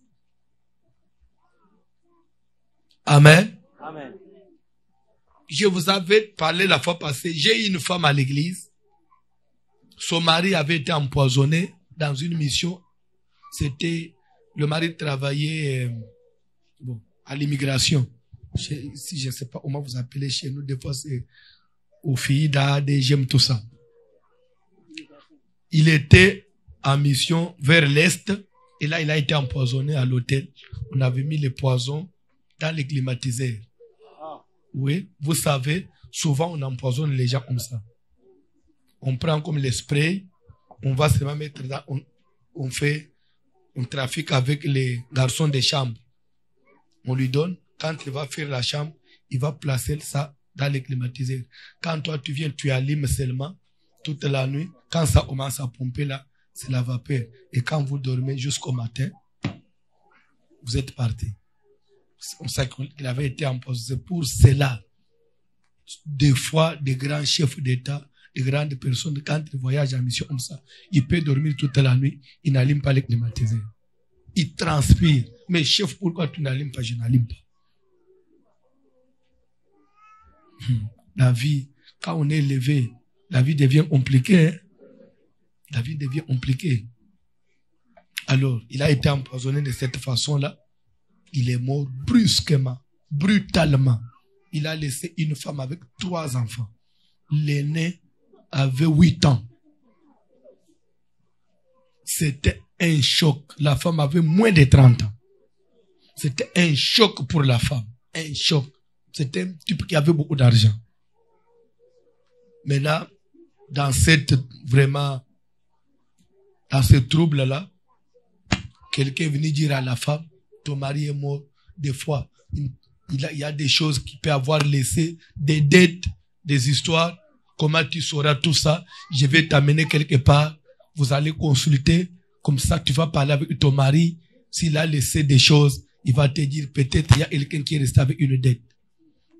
Amen. Amen. je vous avais parlé la fois passée, j'ai une femme à l'église. Son mari avait été empoisonné dans une mission. C'était, le mari travaillait à l'immigration. Si je ne sais pas comment vous appelez chez nous, des fois c'est aux filles des j'aime tout ça. Il était en mission vers l'est et là il a été empoisonné à l'hôtel. On avait mis les poisons dans les climatiseurs. Oui, vous savez, souvent on empoisonne les gens comme ça. On prend comme les sprays, on va seulement mettre là, on trafique avec les garçons de chambre. On lui donne, quand il va faire la chambre, il va placer ça dans les climatiseurs. Quand toi tu viens, tu allumes seulement toute la nuit. Quand ça commence à pomper là, c'est la vapeur. Et quand vous dormez jusqu'au matin, vous êtes parti. On sait qu'il avait été empoisonné. Pour cela, des fois, des grands chefs d'État, des grandes personnes, quand ils voyagent en mission comme ça, ils peuvent dormir toute la nuit, ils n'allument pas les climatiseurs. Ils transpirent. Mais chef, pourquoi tu n'allumes pas? Je n'allume pas. La vie, quand on est élevé, la vie devient compliquée. Hein? La vie devient compliquée. Alors, il a été empoisonné de cette façon-là. Il est mort brusquement, brutalement. Il a laissé une femme avec 3 enfants. L'aîné avait 8 ans. C'était un choc. La femme avait moins de 30 ans. C'était un choc pour la femme. Un choc. C'était un type qui avait beaucoup d'argent. Mais là, dans ce trouble-là, quelqu'un est venu dire à la femme, ton mari est mort. Des fois, il y a des choses qui peuvent avoir laissé, des dettes, des histoires. Comment tu sauras tout ça? Je vais t'amener quelque part. Vous allez consulter. Comme ça, tu vas parler avec ton mari. S'il a laissé des choses, il va te dire, peut-être il y a quelqu'un qui est resté avec une dette.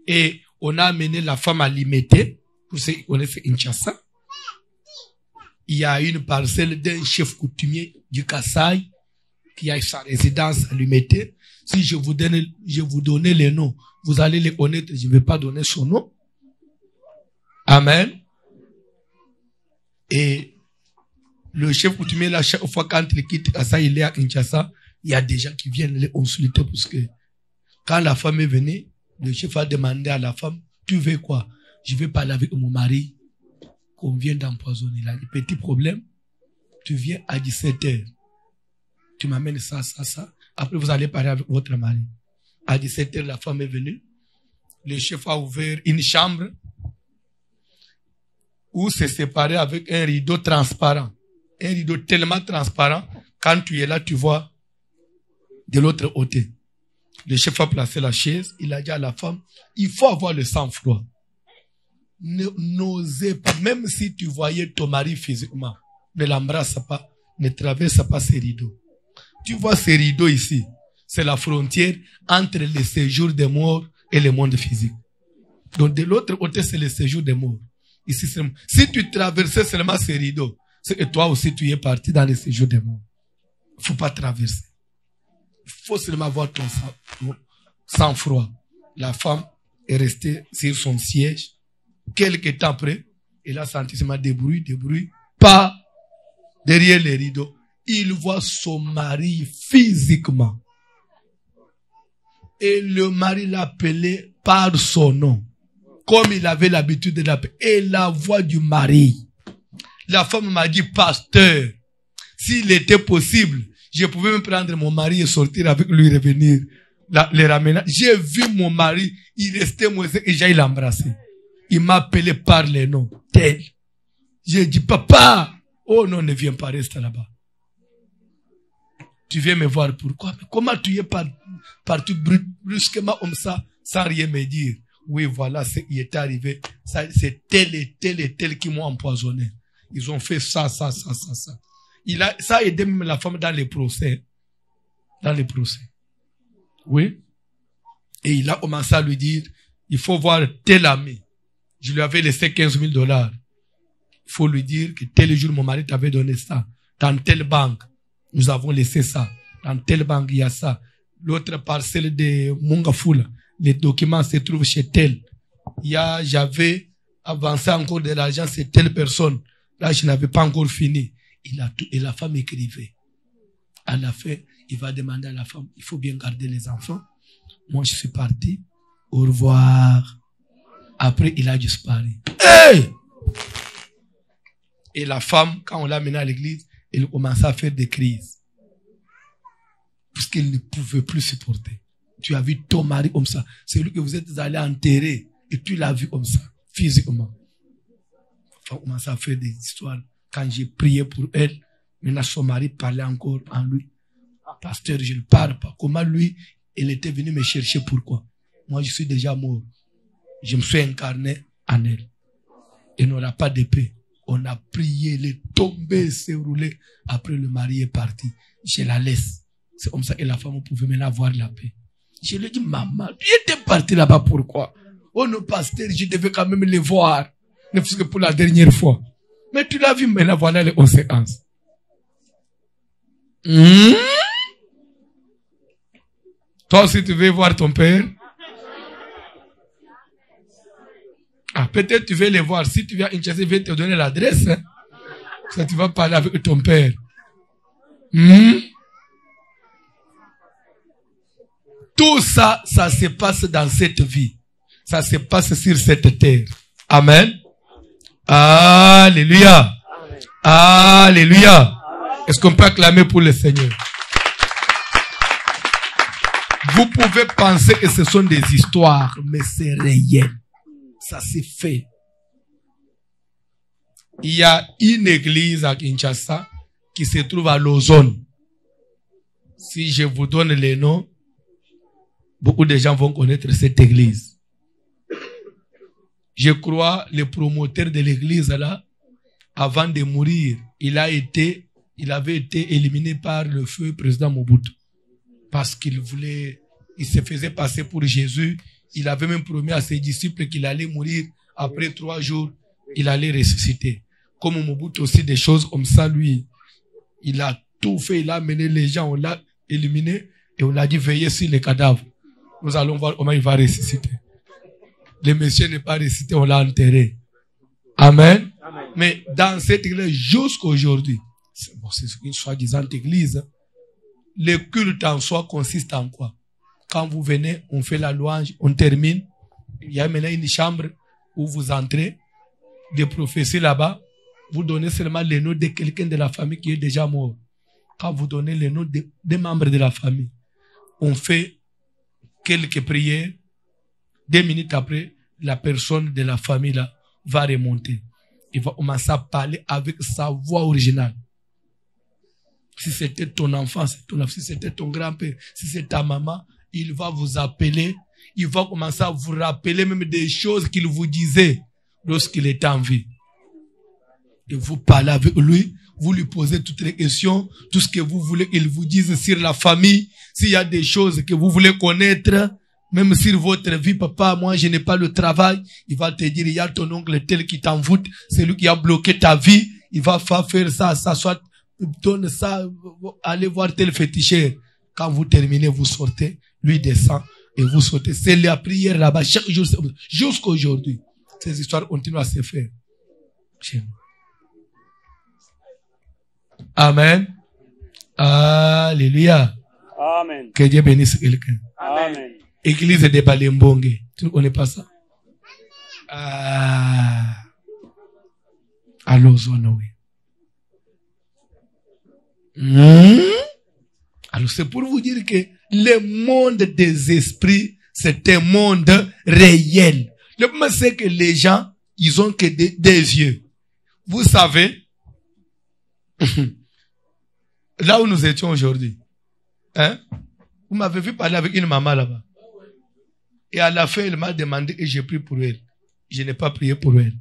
Et on a amené la femme à Limete. Vous savez, on a fait Kinshasa. Il y a une parcelle d'un chef coutumier du Kassai qui a sa résidence à Limete. Si je vous donne les noms, vous allez les connaître. Je ne vais pas donner son nom. Amen. Et le chef coutumier, là, chaque fois quand il quitte Kassai, il est à Kinshasa, il y a des gens qui viennent les consulter parce que quand la femme est venue, le chef a demandé à la femme, tu veux quoi? Je vais parler avec mon mari qu'on vient d'empoisonner. Il a des petits problèmes. Tu viens à 17h. Tu m'amènes ça. Après, vous allez parler avec votre mari. À 17h, la femme est venue. Le chef a ouvert une chambre où c'est séparé avec un rideau transparent. Un rideau tellement transparent, quand tu es là, tu vois de l'autre côté. Le chef a placé la chaise, il a dit à la femme, il faut avoir le sang-froid. N'osez pas, même si tu voyais ton mari physiquement, ne l'embrasse pas, ne traverse pas ces rideaux. Tu vois ces rideaux ici, c'est la frontière entre le séjour des morts et le monde physique. Donc de l'autre côté, c'est le séjour des morts. Ici, si tu traversais seulement ces rideaux, c'est que toi aussi tu es parti dans le séjour des morts. Il ne faut pas traverser. Il faut seulement avoir ton sang-froid. La femme est restée sur son siège. Quelque temps après, elle a senti seulement des bruits, pas derrière les rideaux. Il voit son mari physiquement. Et le mari l'appelait par son nom, comme il avait l'habitude de l'appeler. Et la voix du mari. La femme m'a dit, pasteur, s'il était possible, je pouvais me prendre mon mari et sortir avec lui, revenir, les ramener. J'ai vu mon mari, il restait moi et j'ai l'embrassé. Il m'a appelé par les noms. Tel. J'ai dit, papa, oh non, ne viens pas rester là-bas. Tu viens me voir pourquoi? Mais comment tu es parti brusquement comme ça, sans rien me dire? Oui, voilà ce qui est arrivé. C'est tel et tel qui m'ont empoisonné. Ils ont fait ça. Ça a aidé même la femme dans les procès. Oui. Et il a commencé à lui dire, il faut voir tel ami. Je lui avais laissé $15,000. Il faut lui dire que tel jour, mon mari t'avait donné ça. Dans telle banque, nous avons laissé ça. Dans telle banque, il y a ça. L'autre parcelle de Mongafula, les documents se trouvent chez tel. j'avais avancé encore de l'argent, c'est telle personne. Là, je n'avais pas encore fini. Et la femme écrivait. À la fin, il va demander à la femme, il faut bien garder les enfants. Moi, je suis parti. Au revoir. Après, il a disparu. Hey! Et la femme, quand on l'a mené à l'église, elle commençait à faire des crises. Puisqu'elle ne pouvait plus supporter. Tu as vu ton mari comme ça. C'est lui que vous êtes allé enterrer. Et tu l'as vu comme ça, physiquement. On commençait à faire des histoires. Quand j'ai prié pour elle, maintenant son mari parlait encore en lui. Pasteur, je ne parle pas. Comment lui, elle était venue me chercher, pourquoi? Moi, je suis déjà mort. Je me suis incarné en elle. Elle n'aura pas de paix. On a prié, elle est tombée, s'est roulée. Après, le mari est parti. Je la laisse. C'est comme ça que la femme pouvait maintenant avoir la paix. Je lui ai dit, maman, tu étais parti là-bas, pourquoi? Oh non, pasteur, je devais quand même les voir. Ne fût-ce que pour la dernière fois. Mais tu l'as vu, maintenant voilà les conséquences. Toi aussi, tu veux voir ton père? Peut-être tu veux les voir. Si tu viens à Kinshasa, il va te donner l'adresse. Hein? Ça, tu vas parler avec ton père. Tout ça, ça se passe dans cette vie. Ça se passe sur cette terre. Amen. Alléluia. Alléluia. Est-ce qu'on peut acclamer pour le Seigneur? Vous pouvez penser que ce sont des histoires, mais c'est réel. Ça s'est fait. Il y a une église à Kinshasa qui se trouve à Lausanne. Si je vous donne les noms, beaucoup de gens vont connaître cette église. Je crois le promoteur de l'église là, avant de mourir, il avait été éliminé par le feu président Mobutu. Parce qu'il se faisait passer pour Jésus. Il avait même promis à ses disciples qu'il allait mourir. Après 3 jours, il allait ressusciter. Comme Mobutu aussi, des choses comme ça, lui, il a tout fait, il a amené les gens, on l'a éliminé et on a dit veillez sur les cadavres. Nous allons voir comment il va ressusciter. Le monsieur n'est pas ressuscité, on l'a enterré. Amen. Amen. Mais dans cette église, jusqu'aujourd'hui, c'est une soi-disant église, le culte en soi consiste en quoi? Quand vous venez, on fait la louange, on termine. Il y a maintenant une chambre où vous entrez, des prophéties là-bas. Vous donnez seulement le nom de quelqu'un de la famille qui est déjà mort. Quand vous donnez le nom des membres de la famille, on fait quelques prières. 2 minutes après, la personne de la famille là va remonter. Il va commencer à parler avec sa voix originale. Si c'était ton enfant, si c'était ton grand-père, si c'est ta maman, il va vous appeler. Il va commencer à vous rappeler même des choses qu'il vous disait lorsqu'il était en vie. Et vous parlez avec lui, vous lui posez toutes les questions, tout ce que vous voulez qu'il vous dise sur la famille. S'il y a des choses que vous voulez connaître, même sur votre vie, papa, moi je n'ai pas le travail, il va te dire, il y a ton oncle tel qui t'envoûte, c'est lui qui a bloqué ta vie, il va faire ça, soit donne ça, allez voir tel féticheur. Quand vous terminez, vous sortez, lui descend et vous sortez. C'est la prière là-bas, chaque jour, jusqu'à aujourd'hui. Ces histoires continuent à se faire chez nous. Amen. Alléluia. Amen. Que Dieu bénisse quelqu'un. Amen. Église de Balembongue. Tu ne connais pas ça? À Lausanne, oui. Alors c'est pour vous dire que le monde des esprits, c'est un monde réel. Le problème c'est que les gens, ils ont que des yeux. Vous savez, là où nous étions aujourd'hui, hein, vous m'avez vu parler avec une maman là-bas. Et à la fin, elle m'a demandé et j'ai prié pour elle. Je n'ai pas prié pour elle.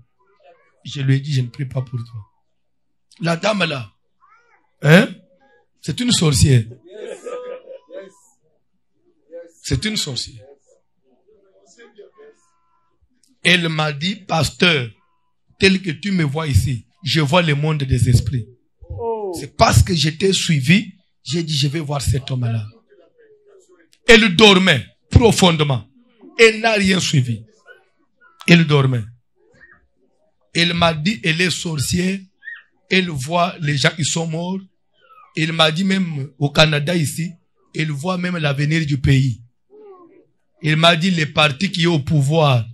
Je lui ai dit, je ne prie pas pour toi. La dame là, hein, c'est une sorcière. C'est une sorcière. Elle m'a dit, pasteur, tel que tu me vois ici, je vois le monde des esprits. C'est parce que j'étais suivi, j'ai dit, je vais voir cet homme-là. Elle dormait profondément. Elle n'a rien suivi. Elle dormait. Elle m'a dit, elle est sorcière. Elle voit les gens qui sont morts. Elle m'a dit même au Canada ici, elle voit même l'avenir du pays. Elle m'a dit les partis qui sont au pouvoir.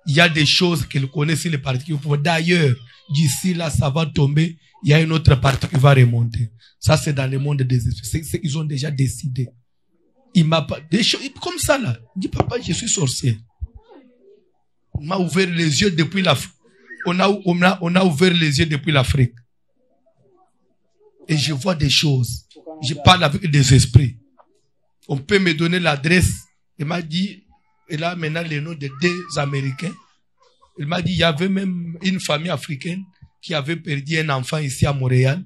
Il y a des choses qu'elle connaît sur les partis qui sont au pouvoir. D'ailleurs, d'ici là, ça va tomber. Il y a une autre partie qui va remonter. Ça, c'est dans le monde des esprits. Ils ont déjà décidé. Il m'a pas, des choses comme ça là. Il dit, papa, je suis sorcier. On m'a ouvert les yeux depuis l'Afrique. On a ouvert les yeux depuis l'Afrique. Et je vois des choses. Je parle avec des esprits. On peut me donner l'adresse. Il m'a dit, il a maintenant le nom de 2 Américains. Il m'a dit, il y avait même une famille africaine qui avait perdu un enfant ici à Montréal.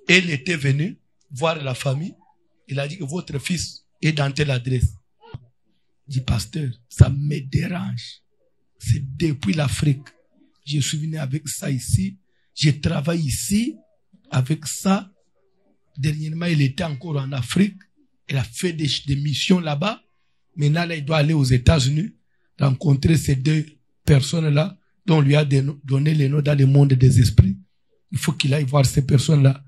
Elle était venue voir la famille. Il a dit que votre fils est dans telle adresse. Je dis, pasteur, ça me dérange. C'est depuis l'Afrique. Je suis venu avec ça ici. Je travaille ici avec ça. Dernièrement, il était encore en Afrique. Il a fait des missions là-bas. Maintenant, là, il doit aller aux États-Unis, rencontrer ces 2 personnes-là, dont on lui a donné les noms dans le monde des esprits. Il faut qu'il aille voir ces personnes-là.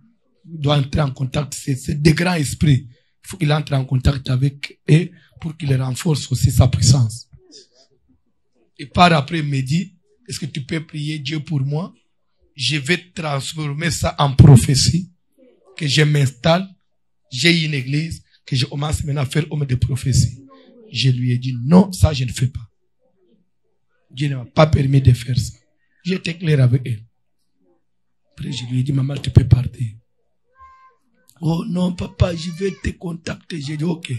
Il doit entrer en contact. C'est des grands esprits. Il faut qu'il entre en contact avec eux pour qu'il renforce aussi sa puissance. Et par après, il me dit, est-ce que tu peux prier Dieu pour moi? Je vais transformer ça en prophétie. Que je m'installe, j'ai une église, que je commence maintenant à faire homme de prophétie. Je lui ai dit, non, ça je ne fais pas. Dieu ne m'a pas permis de faire ça. J'étais clair avec elle. Après, je lui ai dit, maman, tu peux partir. Oh non, papa, je vais te contacter. J'ai dit, ok.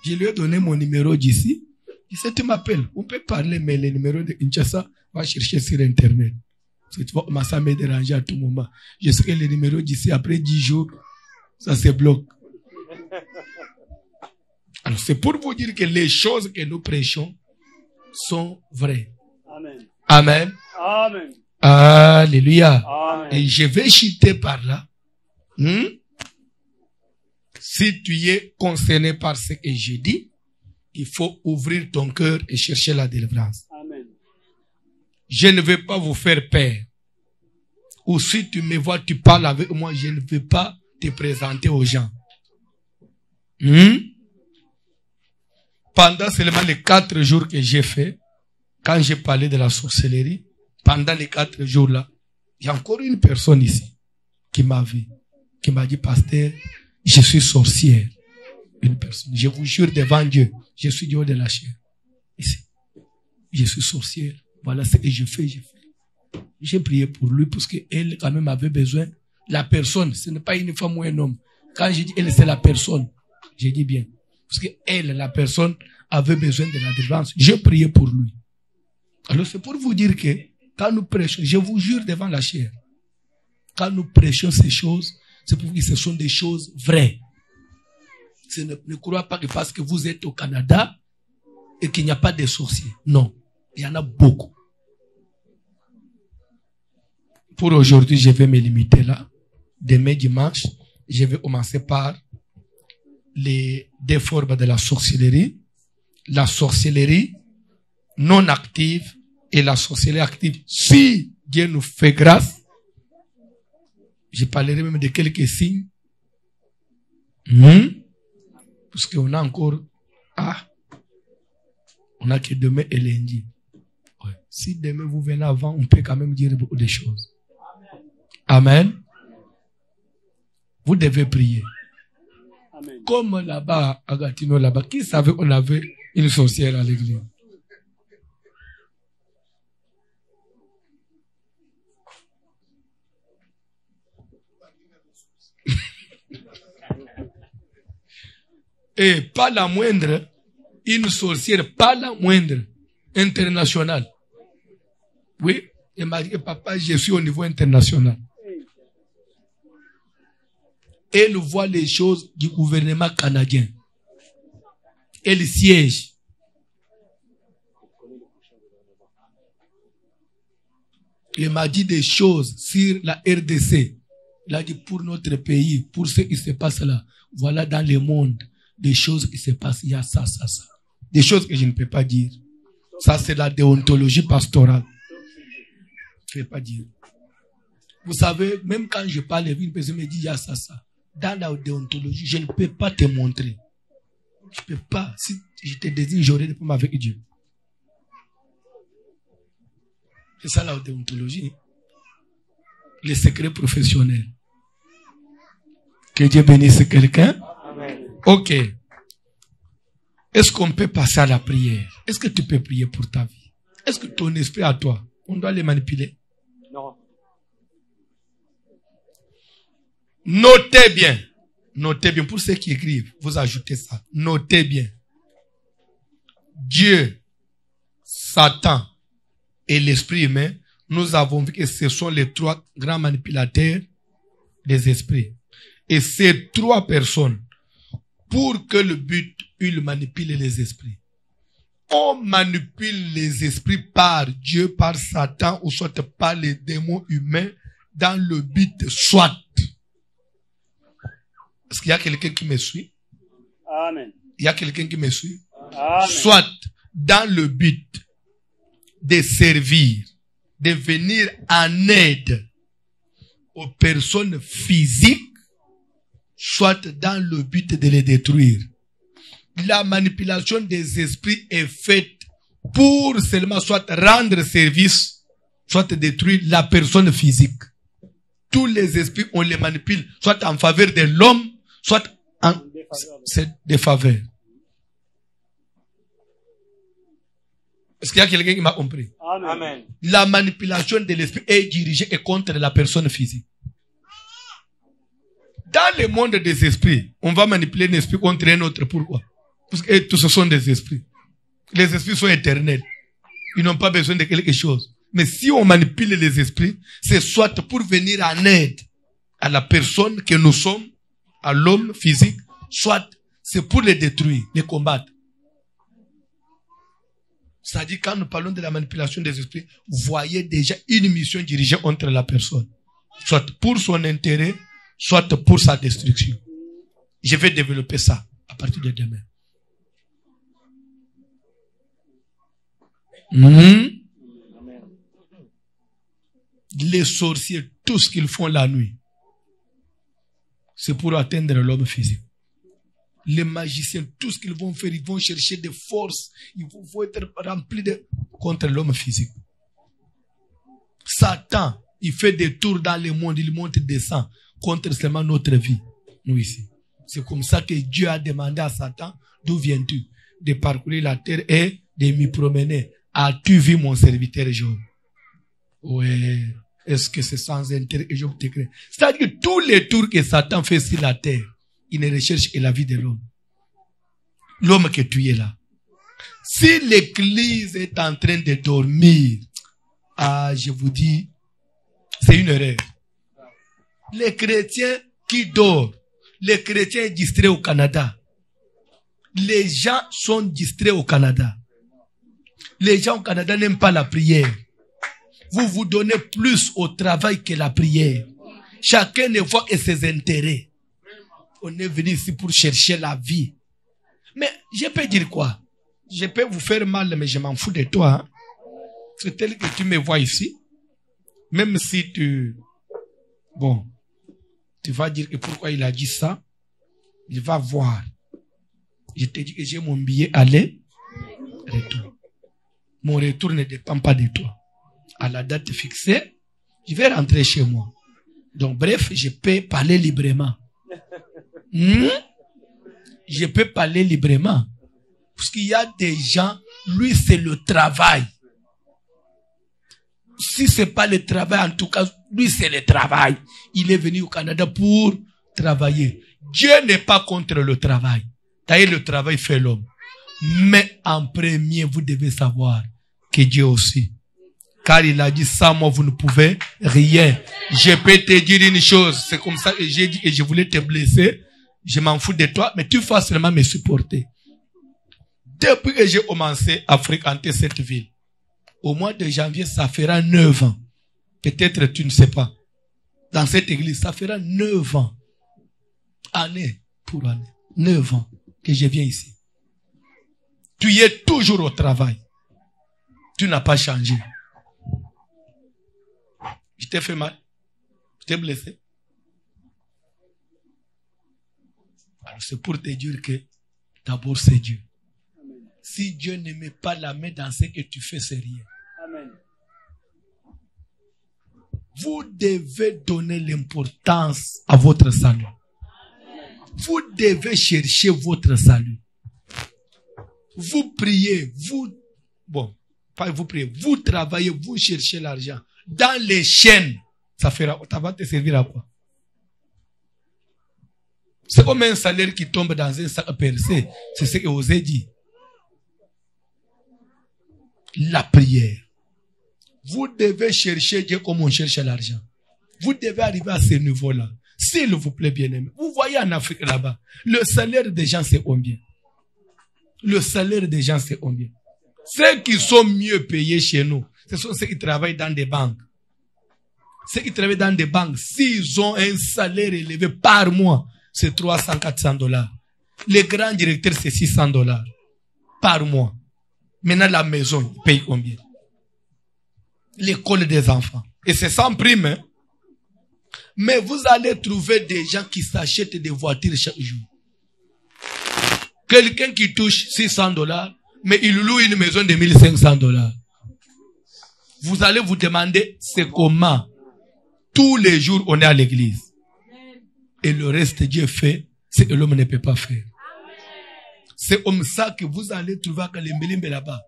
Je lui ai donné mon numéro d'ici. Il dit, tu m'appelles. On peut parler, mais le numéro de Kinshasa, va chercher sur Internet. Parce que tu vas commencer à me déranger à tout moment. Je sais que le numéro d'ici, après 10 jours, ça se bloque. Alors, c'est pour vous dire que les choses que nous prêchons sont vraies. Amen. Amen. Amen. Alléluia. Amen. Et je vais chuter par là. Si tu es concerné par ce que j'ai dit, il faut ouvrir ton cœur et chercher la délivrance. Amen. Je ne vais pas vous faire peur. Ou si tu me vois, tu parles avec moi, je ne vais pas te présenter aux gens. Pendant seulement les 4 jours que j'ai fait, quand j'ai parlé de la sorcellerie, pendant les 4 jours là, il y a encore une personne ici qui m'a vu, qui m'a dit, pasteur, je suis sorcière. Une personne. Je vous jure devant Dieu, je suis Dieu de la chair. Ici. Je suis sorcière. Voilà ce que je fais, J'ai prié pour lui parce qu'elle quand même avait besoin. La personne, ce n'est pas une femme ou un homme. Quand j'ai dit elle, c'est la personne. J'ai dit bien. Parce qu'elle, la personne, avait besoin de la délivrance. J'ai prié pour lui. Alors c'est pour vous dire que quand nous prêchons, je vous jure devant la chair, quand nous prêchons ces choses, c'est pour vous dire que ce sont des choses vraies. Ne croyez pas que parce que vous êtes au Canada et qu'il n'y a pas de sorciers. Non, il y en a beaucoup. Pour aujourd'hui, je vais me limiter là. Demain dimanche, je vais commencer par les 2 formes de la sorcellerie non active et la sorcellerie active. Si Dieu nous fait grâce, je parlerai même de quelques signes. Parce qu'on a encore, on a que demain et lundi. Ouais. Si demain vous venez avant, on peut quand même dire beaucoup de choses. Amen. Vous devez prier. Amen. Comme là-bas, à Gatineau, là-bas, qui savait qu'on avait une sorcière à l'église? Et pas la moindre, une sorcière, pas la moindre, internationale. Oui, elle m'a dit, papa, je suis au niveau international. Elle voit les choses du gouvernement canadien. Elle siège. Elle m'a dit des choses sur la RDC. Il a dit pour notre pays, pour ce qui se passe là. Voilà dans le monde, des choses qui se passent. Il y a ça. Des choses que je ne peux pas dire. Ça, c'est la déontologie pastorale. Je ne vais pas dire. Vous savez, même quand je parle, une personne me dit, il y a ça. Dans la déontologie, je ne peux pas te montrer. Je ne peux pas. Si je te désigne, j'aurai des problèmes avec Dieu. C'est ça la déontologie. Les secrets professionnels. Que Dieu bénisse quelqu'un. Amen. Ok. Est-ce qu'on peut passer à la prière? Est-ce que tu peux prier pour ta vie? Est-ce que ton esprit à toi, on doit les manipuler? Non. Notez bien. Notez bien. Pour ceux qui écrivent, vous ajoutez ça. Notez bien. Dieu, Satan et l'esprit humain, nous avons vu que ce sont les trois grands manipulateurs des esprits. Et ces trois personnes, pour que le but, ils manipulent les esprits. On manipule les esprits par Dieu, par Satan, ou soit par les démons humains, dans le but soit. Est-ce qu'il y a quelqu'un qui me suit? Amen. Il y a quelqu'un qui me suit? Amen. Soit dans le but de servir, de venir en aide aux personnes physiques, soit dans le but de les détruire. La manipulation des esprits est faite pour seulement soit rendre service, soit détruire la personne physique. Tous les esprits, on les manipule, soit en faveur de l'homme, soit en défaveur. Est-ce qu'il y a quelqu'un qui m'a compris? Amen. La manipulation de l'esprit est dirigée et contre la personne physique. Dans le monde des esprits, on va manipuler un esprit contre un autre. Pourquoi? Parce que tous ce sont des esprits. Les esprits sont éternels. Ils n'ont pas besoin de quelque chose. Mais si on manipule les esprits, c'est soit pour venir en aide à la personne que nous sommes, à l'homme physique, soit c'est pour les détruire, les combattre. C'est-à-dire, quand nous parlons de la manipulation des esprits, voyez déjà une mission dirigée entre la personne. Soit pour son intérêt, soit pour sa destruction. Je vais développer ça à partir de demain. Les sorciers, tout ce qu'ils font la nuit, c'est pour atteindre l'homme physique. Les magiciens, tout ce qu'ils vont faire, ils vont chercher des forces, ils vont être remplis contre l'homme physique. Satan, il fait des tours dans le monde, il monte et descend contre seulement notre vie, nous ici. C'est comme ça que Dieu a demandé à Satan, d'où viens-tu? De parcourir la terre et de m'y promener. As-tu vu mon serviteur Job? Ouais. Est-ce que c'est sans intérêt que Job te crée? C'est-à-dire que tous les tours que Satan fait sur la terre, il ne recherche que la vie de l'homme. L'homme que tu es là. Si l'église est en train de dormir, je vous dis, c'est une erreur. Les chrétiens qui dorment, les chrétiens distraits au Canada. Les gens sont distraits au Canada. Les gens au Canada n'aiment pas la prière. Vous vous donnez plus au travail que la prière. Chacun ne voit que ses intérêts. On est venu ici pour chercher la vie. Mais je peux dire quoi? Je peux vous faire mal, mais je m'en fous de toi. Hein? C'est tel que tu me vois ici. Même si tu vas dire que pourquoi il a dit ça. Il va voir. Je te dis que j'ai mon billet aller, retour. Mon retour ne dépend pas de toi. À la date fixée, je vais rentrer chez moi. Donc bref, je peux parler librement. Je peux parler librement. Parce qu'il y a des gens, lui c'est le travail. Si c'est pas le travail, en tout cas, lui c'est le travail. Il est venu au Canada pour travailler. Dieu n'est pas contre le travail. D'ailleurs, le travail fait l'homme. Mais en premier, vous devez savoir que Dieu aussi. Car il a dit, sans moi, vous ne pouvez rien. Je peux te dire une chose. C'est comme ça que j'ai dit que je voulais te blesser. Je m'en fous de toi, mais tu vas seulement me supporter. Depuis que j'ai commencé à fréquenter cette ville, au mois de janvier, ça fera 9 ans. Peut-être tu ne sais pas. Dans cette église, ça fera 9 ans. Année pour année. 9 ans que je viens ici. Tu es toujours au travail. Tu n'as pas changé. Je t'ai fait mal. Je t'ai blessé. Alors c'est pour te dire que d'abord c'est Dieu. Si Dieu ne met pas la main dans ce que tu fais, c'est rien. Amen. Vous devez donner l'importance à votre salut. Vous devez chercher votre salut. Vous priez, pas vous priez, vous travaillez, vous cherchez l'argent. Dans les chaînes, ça va te servir à quoi? C'est comme un salaire qui tombe dans un sac percé. C'est ce que vous avez dit. La prière. Vous devez chercher Dieu comme on cherche l'argent. Vous devez arriver à ce niveau-là. S'il vous plaît, bien-aimé. Vous voyez en Afrique là-bas, le salaire des gens c'est combien? Le salaire des gens c'est combien? Ceux qui sont mieux payés chez nous, ce sont ceux qui travaillent dans des banques. Ceux qui travaillent dans des banques, s'ils ont un salaire élevé par mois, c'est 300-400 $. Les grands directeurs, c'est 600 $ par mois. Maintenant, la maison, ils payent combien? L'école des enfants. Et c'est sans prime, hein? Mais vous allez trouver des gens qui s'achètent des voitures chaque jour. Quelqu'un qui touche 600 $, mais il loue une maison de 1500 $. Vous allez vous demander, c'est comment? Tous les jours, on est à l'église. Et le reste, Dieu fait ce que l'homme ne peut pas faire. C'est comme ça que vous allez trouver que les Mélimbe là-bas.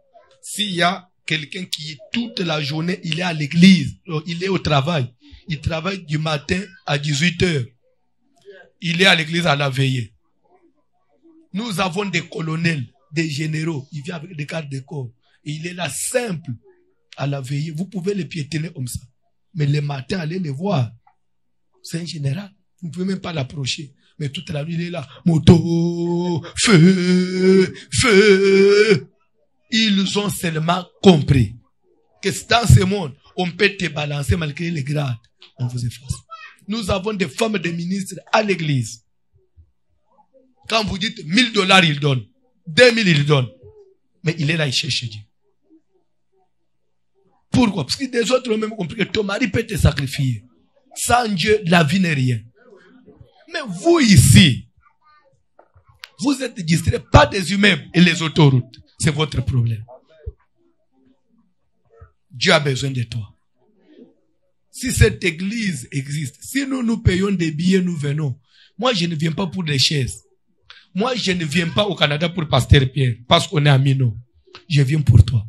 S'il y a quelqu'un qui, toute la journée, il est à l'église, il est au travail. Il travaille du matin à 18h. Il est à l'église à la veillée. Nous avons des colonels, des généraux. Il vient avec des cartes de corps. Et il est là simple à la veillée. Vous pouvez les piétiner comme ça. Mais le matin, allez les voir. C'est un général. Vous ne pouvez même pas l'approcher. Mais toute la nuit, il est là. Moto, feu, feu. Ils ont seulement compris que dans ce monde, on peut te balancer malgré les grades. On vous efface. Nous avons des femmes de ministres à l'église. Quand vous dites 1000 $, il donne. 2000, il donne. Mais il est là, il cherche Dieu. Pourquoi? Parce que des autres ont même compris que ton mari peut te sacrifier. Sans Dieu, la vie n'est rien. Mais vous ici, vous êtes distraits par des immeubles et les autoroutes. C'est votre problème. Dieu a besoin de toi. Si cette église existe, si nous payons des billets, nous venons. Moi, je ne viens pas pour des chaises. Moi, je ne viens pas au Canada pour Pasteur Pierre, parce qu'on est amis, non. Je viens pour toi.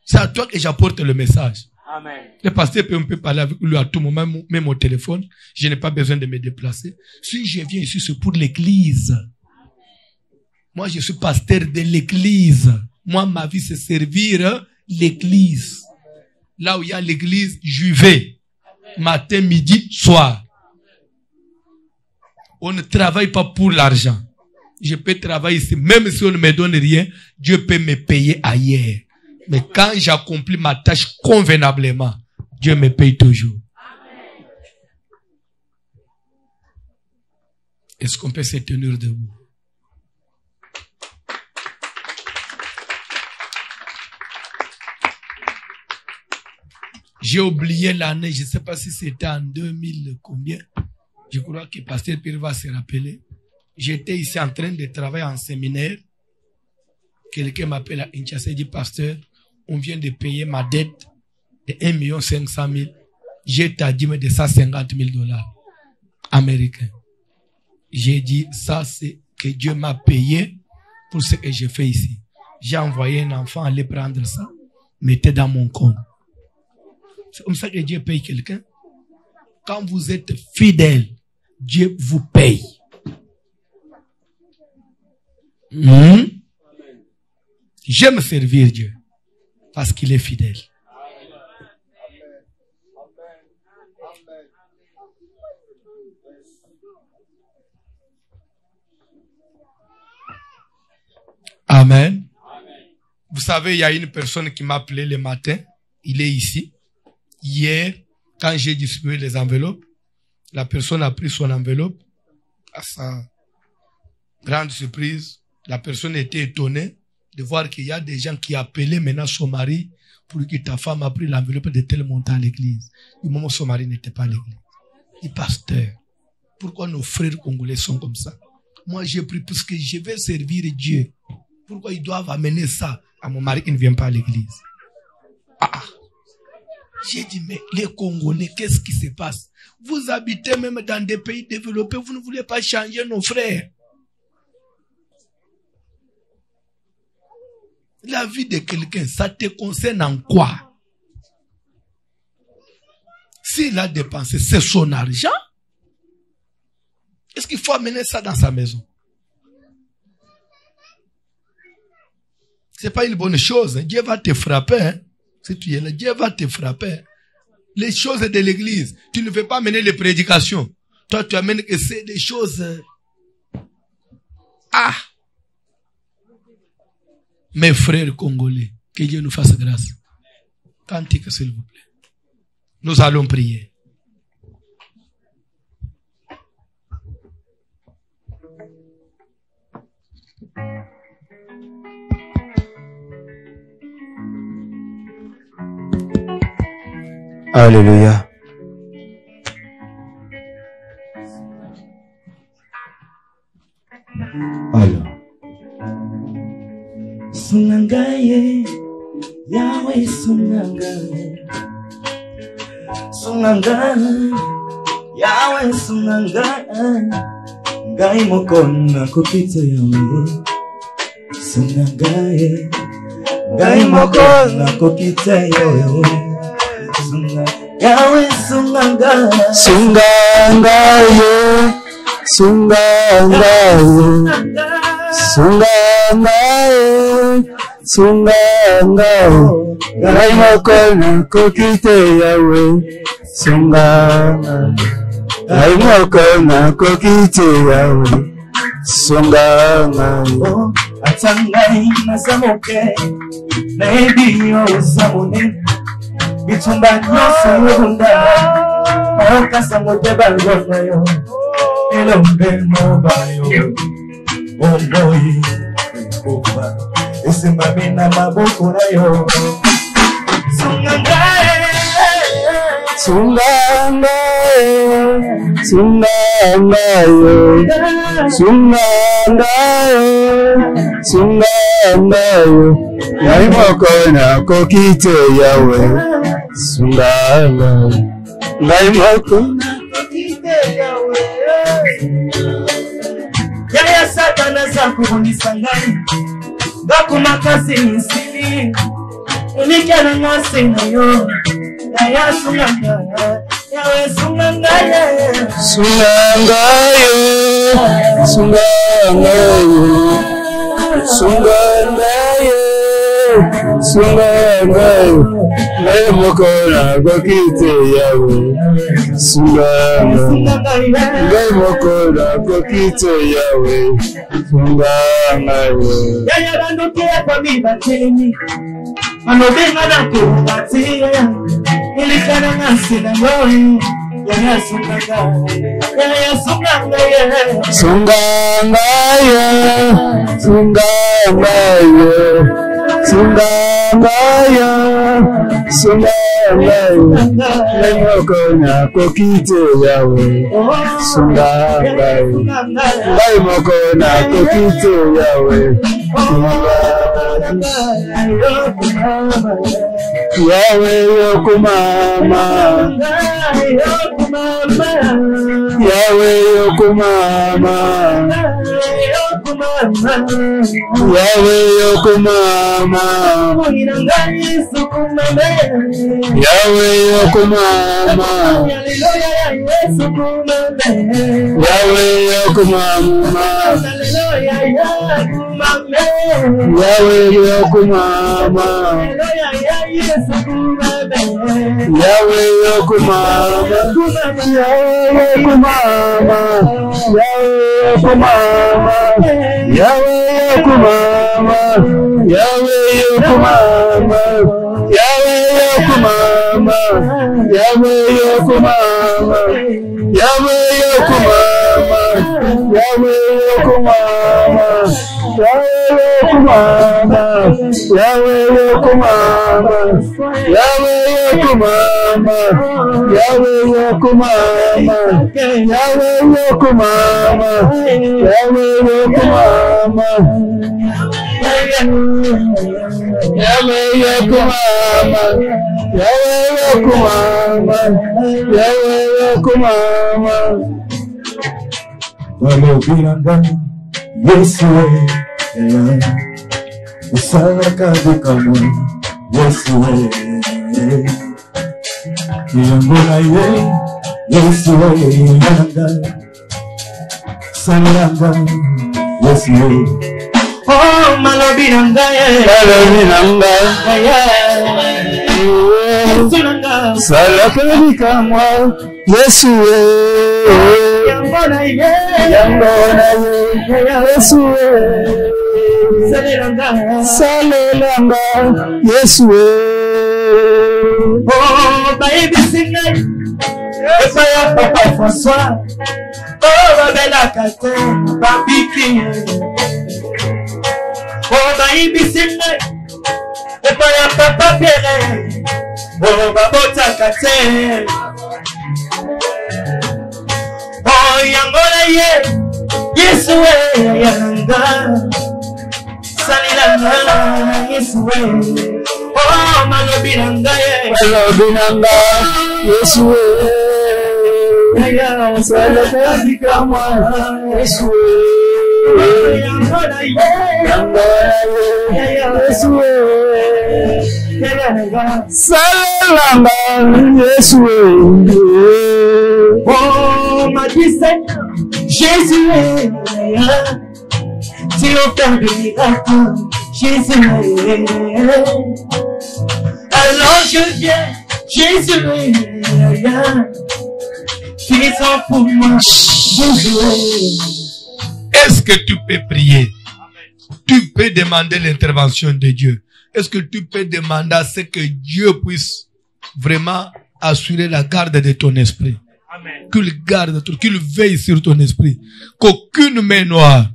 C'est à toi que j'apporte le message. Amen. Le pasteur peut parler avec lui à tout moment, même au téléphone. Je n'ai pas besoin de me déplacer. Si je viens ici, c'est pour l'église. Moi, je suis pasteur de l'église. Moi, ma vie, c'est servir l'église. Là où il y a l'église, je vais. Matin, midi, soir. On ne travaille pas pour l'argent. Je peux travailler ici. Même si on ne me donne rien, Dieu peut me payer ailleurs. Mais quand j'accomplis ma tâche convenablement, Dieu me paye toujours. Est-ce qu'on peut se tenir debout? J'ai oublié l'année, je ne sais pas si c'était en 2000 combien. Je crois que Pasteur Pierre va se rappeler. J'étais ici en train de travailler en séminaire. Quelqu'un m'appelle à Inchassa et dit, Pasteur, on vient de payer ma dette de 1 500 000. J'ai ta dîme de 150 000 $ américains. J'ai dit, ça c'est que Dieu m'a payé pour ce que j'ai fait ici. J'ai envoyé un enfant aller prendre ça, mettez dans mon compte. C'est comme ça que Dieu paye quelqu'un. Quand vous êtes fidèle, Dieu vous paye. J'aime servir Dieu parce qu'il est fidèle. Amen. Vous savez, il y a une personne qui m'a appelé le matin. Il est ici. Hier, quand j'ai distribué les enveloppes, la personne a pris son enveloppe. À sa grande surprise, la personne était étonnée de voir qu'il y a des gens qui appelaient maintenant son mari pour que ta femme a pris l'enveloppe de tel montant à l'église. Du moment où son mari n'était pas à l'église. Il pasteur. Pourquoi nos frères congolais sont comme ça? Moi, j'ai pris parce que je vais servir Dieu. Pourquoi ils doivent amener ça à mon mari qui ne vient pas à l'église? Ah! J'ai dit, mais les Congolais, qu'est-ce qui se passe? Vous habitez même dans des pays développés, vous ne voulez pas changer nos frères. La vie de quelqu'un, ça te concerne en quoi? S'il a dépensé, c'est son argent. Est-ce qu'il faut amener ça dans sa maison? C'est pas une bonne chose. Dieu va te frapper. Hein? Si tu es là, Dieu va te frapper. Les choses de l'église, tu ne veux pas amener les prédications. Toi, tu amènes que c'est des choses. Ah! Mes frères congolais, que Dieu nous fasse grâce. Cantique, s'il vous plaît. Nous allons prier. Alléluia. Alors. Sunangaye, Yahweh Sunangaye. Sunangaye, Yahweh Sunangaye. Ngai mokona kopita Yahweh. Sunangaye, Ngai mokona kopita Yahweh. Yahweh Sunangaye. Sungangaye, Sungangaye, Sungangaye, Sungangaye. Ngai mokona kopita Yahweh. Sungangaye. Ngai mokona kopita Yahweh. Sungangaye. Oh, atangai nasamoke, maybe you samone. Bitumba nyoso yunda, okasa moteba ngoyo, elombe mobayo, omboyi, kufa, esimami na maboko nayo. Sungangaye, Sungangaye, Sungangaye, Sungangaye, Sungangaye. Ngai mokona kokite Yahweh. Sungangaye. Ngai mokona kokite Yahweh. Yaya satana zakuhunisa ngai, gakumakasi nisili, unikana ngase nayo. Yaya Sungangaye, Yahweh Sungangaye. Sungangaye, Sungangaye, Sungangaye, Sungangaye. Ngai mokona kokite Yahweh. Sungangaye. Ngai mokona kokite Yahweh. Sungangaye. Yaya bandukia kwa mibateni, manobenga na kubatia, ilikana ngasi na yoyi. Yaya Sungangaye, Yaya Sungangaye. Sungangaye, Sungangaye, Sungangaye, Sungangaye. Ngai mokona kokite Yahweh. Sungangaye. Ngai mokona kokite Yahweh. Yahweh yokumama, Yahweh yokumama, Yahweh yokumama, Yahweh yokumama, Yahweh yokumama, Yahweh yokumama, Yahweh yokumama, Yahweh yokumama, Yahweh yokumama, Yahweh yokumama, Yahweh yokumama, Yahweh yokumama, Yahweh yokumama, Yahweh yokumama, Oh, malobi nanga, salapeli kamwa, Yesu yambona ye, Yesu salelanga, Yesu oh, baby singa, Epaya Papa François, oh, babela kate, babiki. Oh, baby singa, Epaya Papa Pere, oh, babota kate. Oh, yangola ye, Yesu yanga, salilanga, Yesu oh, malobi nanga ye, Yesu ya salapeli kamwa, Yesu yangola ye, Yesu salanga, Yesu oh, ma Seigneur, Jésus tu opères des miracles, Jésus alors je viens, Jésus fais-en pour moi, Jésus. Est-ce que tu peux prier? Tu peux demander l'intervention de Dieu. Est-ce que tu peux demander à ce que Dieu puisse vraiment assurer la garde de ton esprit? Amen. Qu'il garde, qu'il veille sur ton esprit. Qu'aucune main noire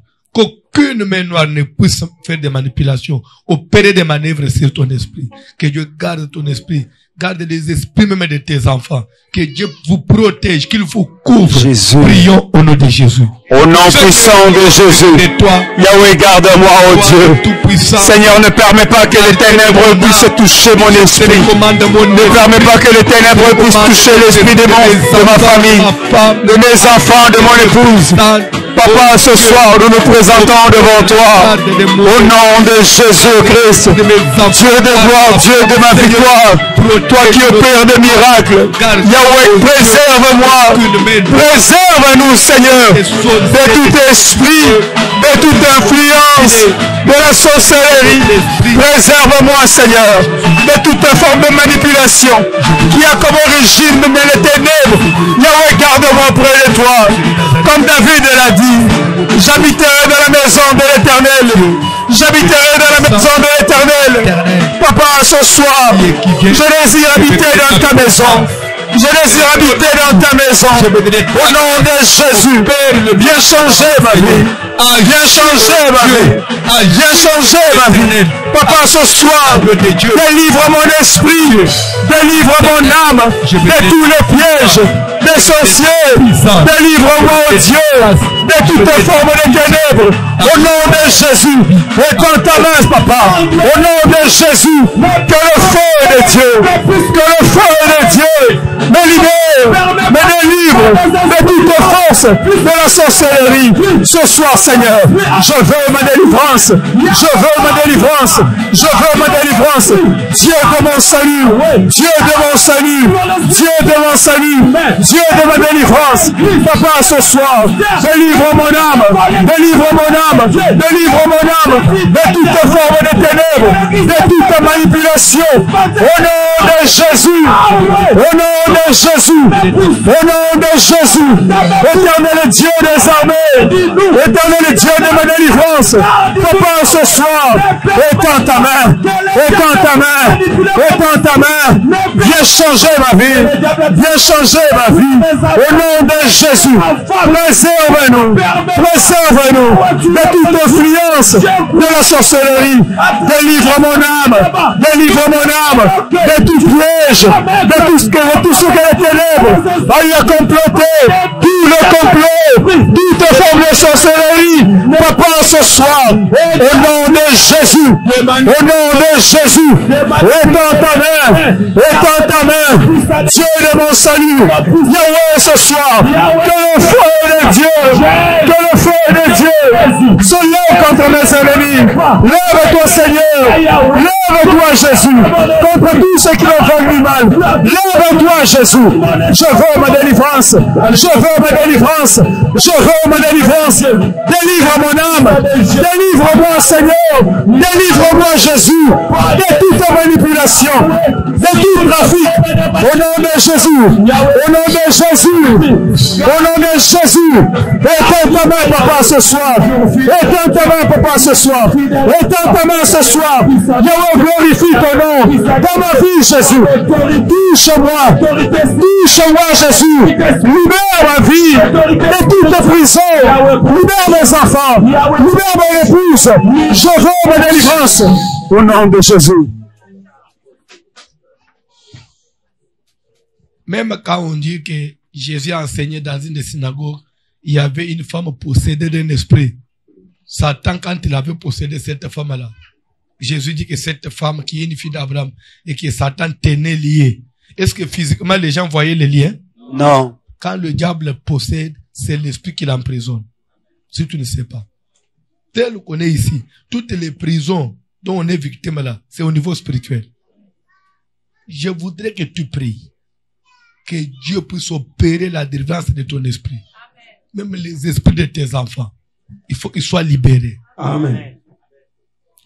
ne puisse faire des manipulations, opérer des manœuvres sur ton esprit. Que Dieu garde ton esprit. Garde les esprits même de tes enfants. Que Dieu vous protège, qu'il vous couvre. Jésus. Prions au nom de Jésus. Au nom puissant de Jésus. De toi, Yahweh, garde-moi, oh Dieu. Seigneur, ne permets pas que les ténèbres puissent toucher mon esprit. Ne permets pas que les ténèbres puissent toucher l'esprit de ma famille, de mes enfants, de mon épouse. Papa, ce soir, nous nous présentons devant toi. Au nom de Jésus-Christ. Dieu de gloire, Dieu de ma victoire. Toi qui opères des miracles. Yahweh, préserve-moi. Préserve-nous, Seigneur, de tout esprit, de toute influence, de la sorcellerie. Préserve-moi, Seigneur, de toute forme de manipulation qui a comme origine de les ténèbres. Yahweh, garde-moi près de toi. Comme David l'a dit, j'habiterai dans la maison de l'Éternel. J'habiterai dans la maison de l'Éternel. Papa, ce soir, je désire habiter dans ta maison. Je désire habiter dans ta maison. Au nom de Jésus, viens changer ma vie. Viens changer ma vie. Viens changer ma vie. Papa, ce soir, délivre mon esprit. Délivre mon âme de tous les pièges des sorciers. Délivre-moi, oh Dieu, de toutes les formes de ténèbres. Au nom de Jésus, étends ta main, papa. Au nom de Jésus, que le feu de Dieu, que le feu de Dieu me libère, me délivre de toute force de la sorcellerie. Ce soir, Seigneur, je veux ma délivrance. Je veux ma délivrance. Je veux ma délivrance. Dieu de mon salut. Dieu de mon salut. Dieu de mon salut. Dieu de ma délivrance. Papa, ce soir, délivre mon âme. Délivre mon âme. Délivre mon âme de toute forme de ténèbres, de toute manipulation. manipulation. Au nom de Jésus. Au nom de Jésus. Au nom de Jésus. Éternel Dieu des armées. Éternel Dieu de ma délivrance. Papa, ce soir, étends ta main. Étends ta main. Étends ta main. Viens changer ma vie. Viens changer ma vie. Au nom de Jésus. Préserve-nous. Préserve-nous de toute influence de la sorcellerie. Délivre mon âme. Délivre mon âme de tout piège. De tout ce que les ténèbres a comploté. Tout le complot. Toute forme de sorcellerie. Papa, ce soir, au nom de Jésus. Au nom de Jésus. Étends ta main. Étends ta main. Dieu de mon salut. Yahweh, ce soir. Que le feu de Dieu. Que le feu de Dieu se lève contre mes ennemis. Lève-toi, Seigneur. Lève-toi, Jésus. Contre tout ce qui me fait du mal. Lève-toi, Jésus. Je veux ma délivrance. Je veux ma délivrance. Je veux ma délivrance. Délivre mon âme. Délivre-moi, Seigneur. Délivre-moi, Jésus. De toute manipulation. De tout trafic. Au nom de Jésus. Au nom de Jésus. Au nom de Jésus. Éteins ta main, papa, ce soir. Éteins ta main, papa, ce soir. Éteins ta main ce soir. Yahweh, glorifie ton nom. Dans ma vie, Jésus. Touche-moi. Touche-moi, Jésus. Libère ma vie de toute prison. Libère mes enfants. Libère mon épouse. Je veux ma délivrance. Au nom de Jésus. Même quand on dit que Jésus a enseigné dans une des synagogues, il y avait une femme possédée d'un esprit. Satan, quand il avait possédé cette femme-là, Jésus dit que cette femme qui est une fille d'Abraham et que Satan tenait liée. Est-ce que physiquement les gens voyaient les liens? Non. Quand le diable possède, c'est l'esprit qui l'emprisonne. Si tu ne sais pas. Tel qu'on est ici, toutes les prisons dont on est victime là, c'est au niveau spirituel. Je voudrais que tu pries. Que Dieu puisse opérer la délivrance de ton esprit. Amen. Même les esprits de tes enfants. Il faut qu'ils soient libérés. Amen.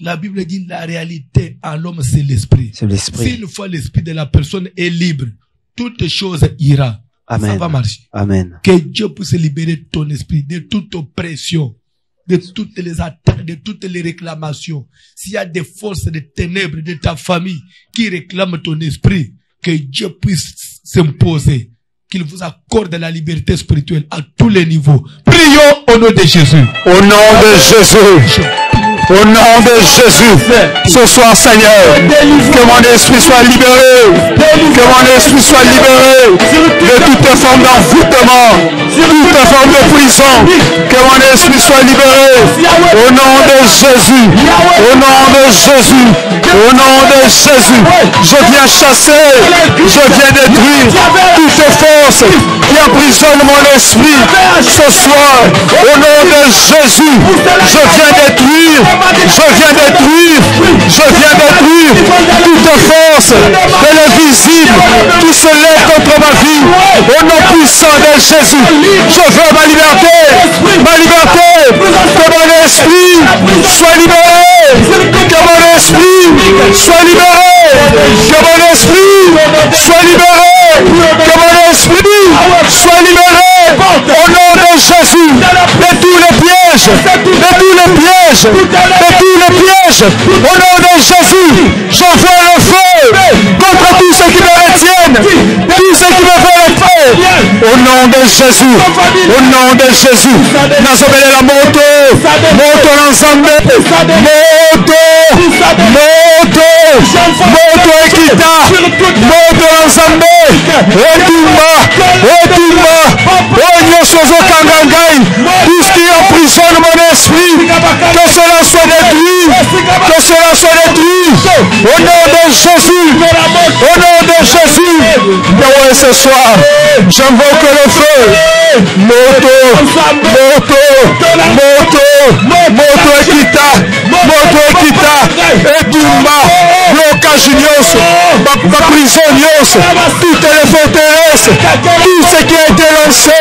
La Bible dit la réalité en l'homme, c'est l'esprit. C'est l'esprit. Si une fois l'esprit de la personne est libre, toute chose ira. Amen. Ça va marcher. Amen. Que Dieu puisse libérer ton esprit de toute oppression, de toutes les attaques, de toutes les réclamations. S'il y a des forces de ténèbres de ta famille qui réclament ton esprit, que Dieu puisse s'imposer, qu'il vous accorde la liberté spirituelle à tous les niveaux. Prions au nom de Jésus. Au nom de Jésus. Au nom de Jésus. Ce soir, Seigneur, que mon esprit soit libéré. Que mon esprit soit libéré de toute forme d'envoûtement, toute forme de prison. Que mon esprit soit libéré. Au nom de Jésus. Au nom de Jésus. Au nom de Jésus. Je viens chasser. Je viens détruire toute force qui emprisonne mon esprit. Ce soir, au nom de Jésus, je viens détruire. Je viens détruire toute force de l'invisible qui se lève contre ma vie. Au nom puissant de Jésus, je veux ma liberté. Que mon esprit soit libéré. Que mon esprit soit libéré. Que mon esprit soit libéré. Que mon esprit soit libéré. Au nom de Jésus, de tous les pièges, au nom de Jésus, j'envoie le feu contre tous ceux qui me retiennent, tous ceux qui me veulent faire. Au nom de Jésus, nazobele la moto l'ensemble, moto ekita, moto l'ensemble, etumba, onyoso zokanga ngai, tout ce qui emprisonne mon esprit, que cela soit détruit, au nom de Jésus, Yahweh, ce soir, j'invoque le feu, moto ekita, etumba, blocage nyonso, prison nyonso, toutes les forteresses, tout ce qui a été lancé,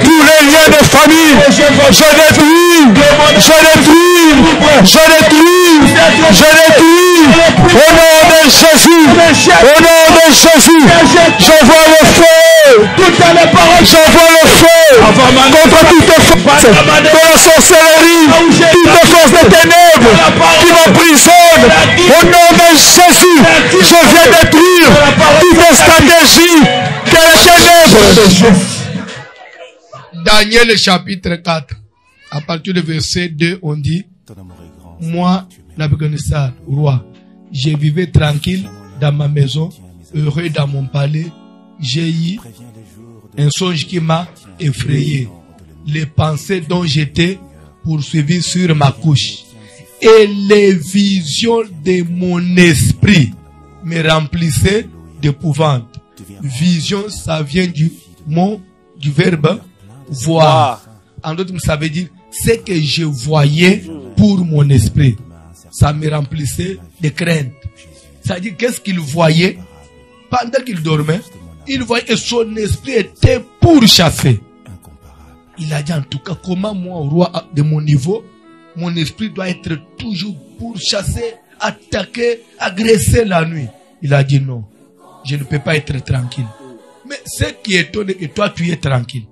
tous les liens de famille, je détruis, au nom de Jésus, au nom de Jésus, j'envoie le feu. J'envoie le feu contre toute force de la sorcellerie, toute force des ténèbres qui m'emprisonne. Au nom de Jésus, je viens détruire toute stratégie que les ténèbres. Daniel chapitre 4, à partir du verset 2, on dit, moi, Nabuchodonosor, roi, je vivais tranquille dans ma maison, heureux dans mon palais. J'ai eu un songe qui m'a effrayé. Les pensées dont j'étais poursuivi sur ma couche. Et les visions de mon esprit me remplissaient d'épouvante. Vision, ça vient du verbe voir. En d'autres mots, ça veut dire ce que je voyais pour mon esprit. Ça me remplissait de crainte. C'est-à-dire, qu'est-ce qu'il voyait pendant qu'il dormait? Il voyait et son esprit était pourchassé. Il a dit en tout cas, comment moi, au roi de mon niveau, mon esprit doit être toujours pourchassé, attaqué, agressé la nuit. Il a dit non, je ne peux pas être tranquille. Mais ce qui est étonné, que toi tu es tranquille.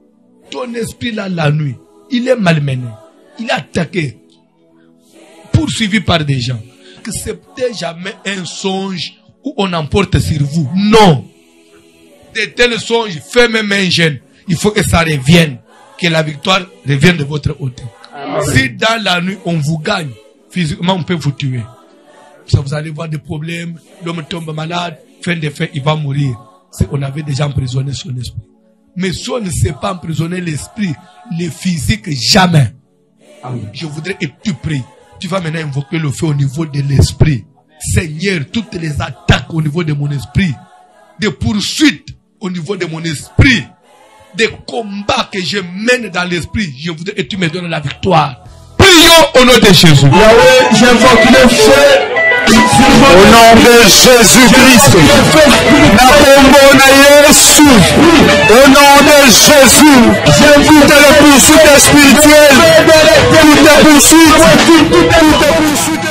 Ton esprit là, la nuit, il est malmené, il est attaqué, poursuivi par des gens. Que c'était jamais un songe où on emporte sur vous. Non. De tels songes, fait même un jeûne. Il faut que ça revienne. Que la victoire revienne de votre hauteur. Si dans la nuit on vous gagne, physiquement on peut vous tuer. Ça, vous allez voir des problèmes, l'homme tombe malade, fin de fin, il va mourir. C'est qu'on avait déjà emprisonné son esprit. Mais si on ne sait pas emprisonner l'esprit, le physique, jamais. Je voudrais que tu pries. Tu vas maintenant invoquer le feu au niveau de l'esprit. Seigneur, toutes les attaques au niveau de mon esprit, des poursuites au niveau de mon esprit, des combats que je mène dans l'esprit, je voudrais que tu me donnes la victoire. Prions au nom de Jésus. Yahweh, j'invoque le feu. Au nom de Jésus-Christ. Au nom de Jésus. J'invite les poursuites spirituelles. Toutes les poursuites.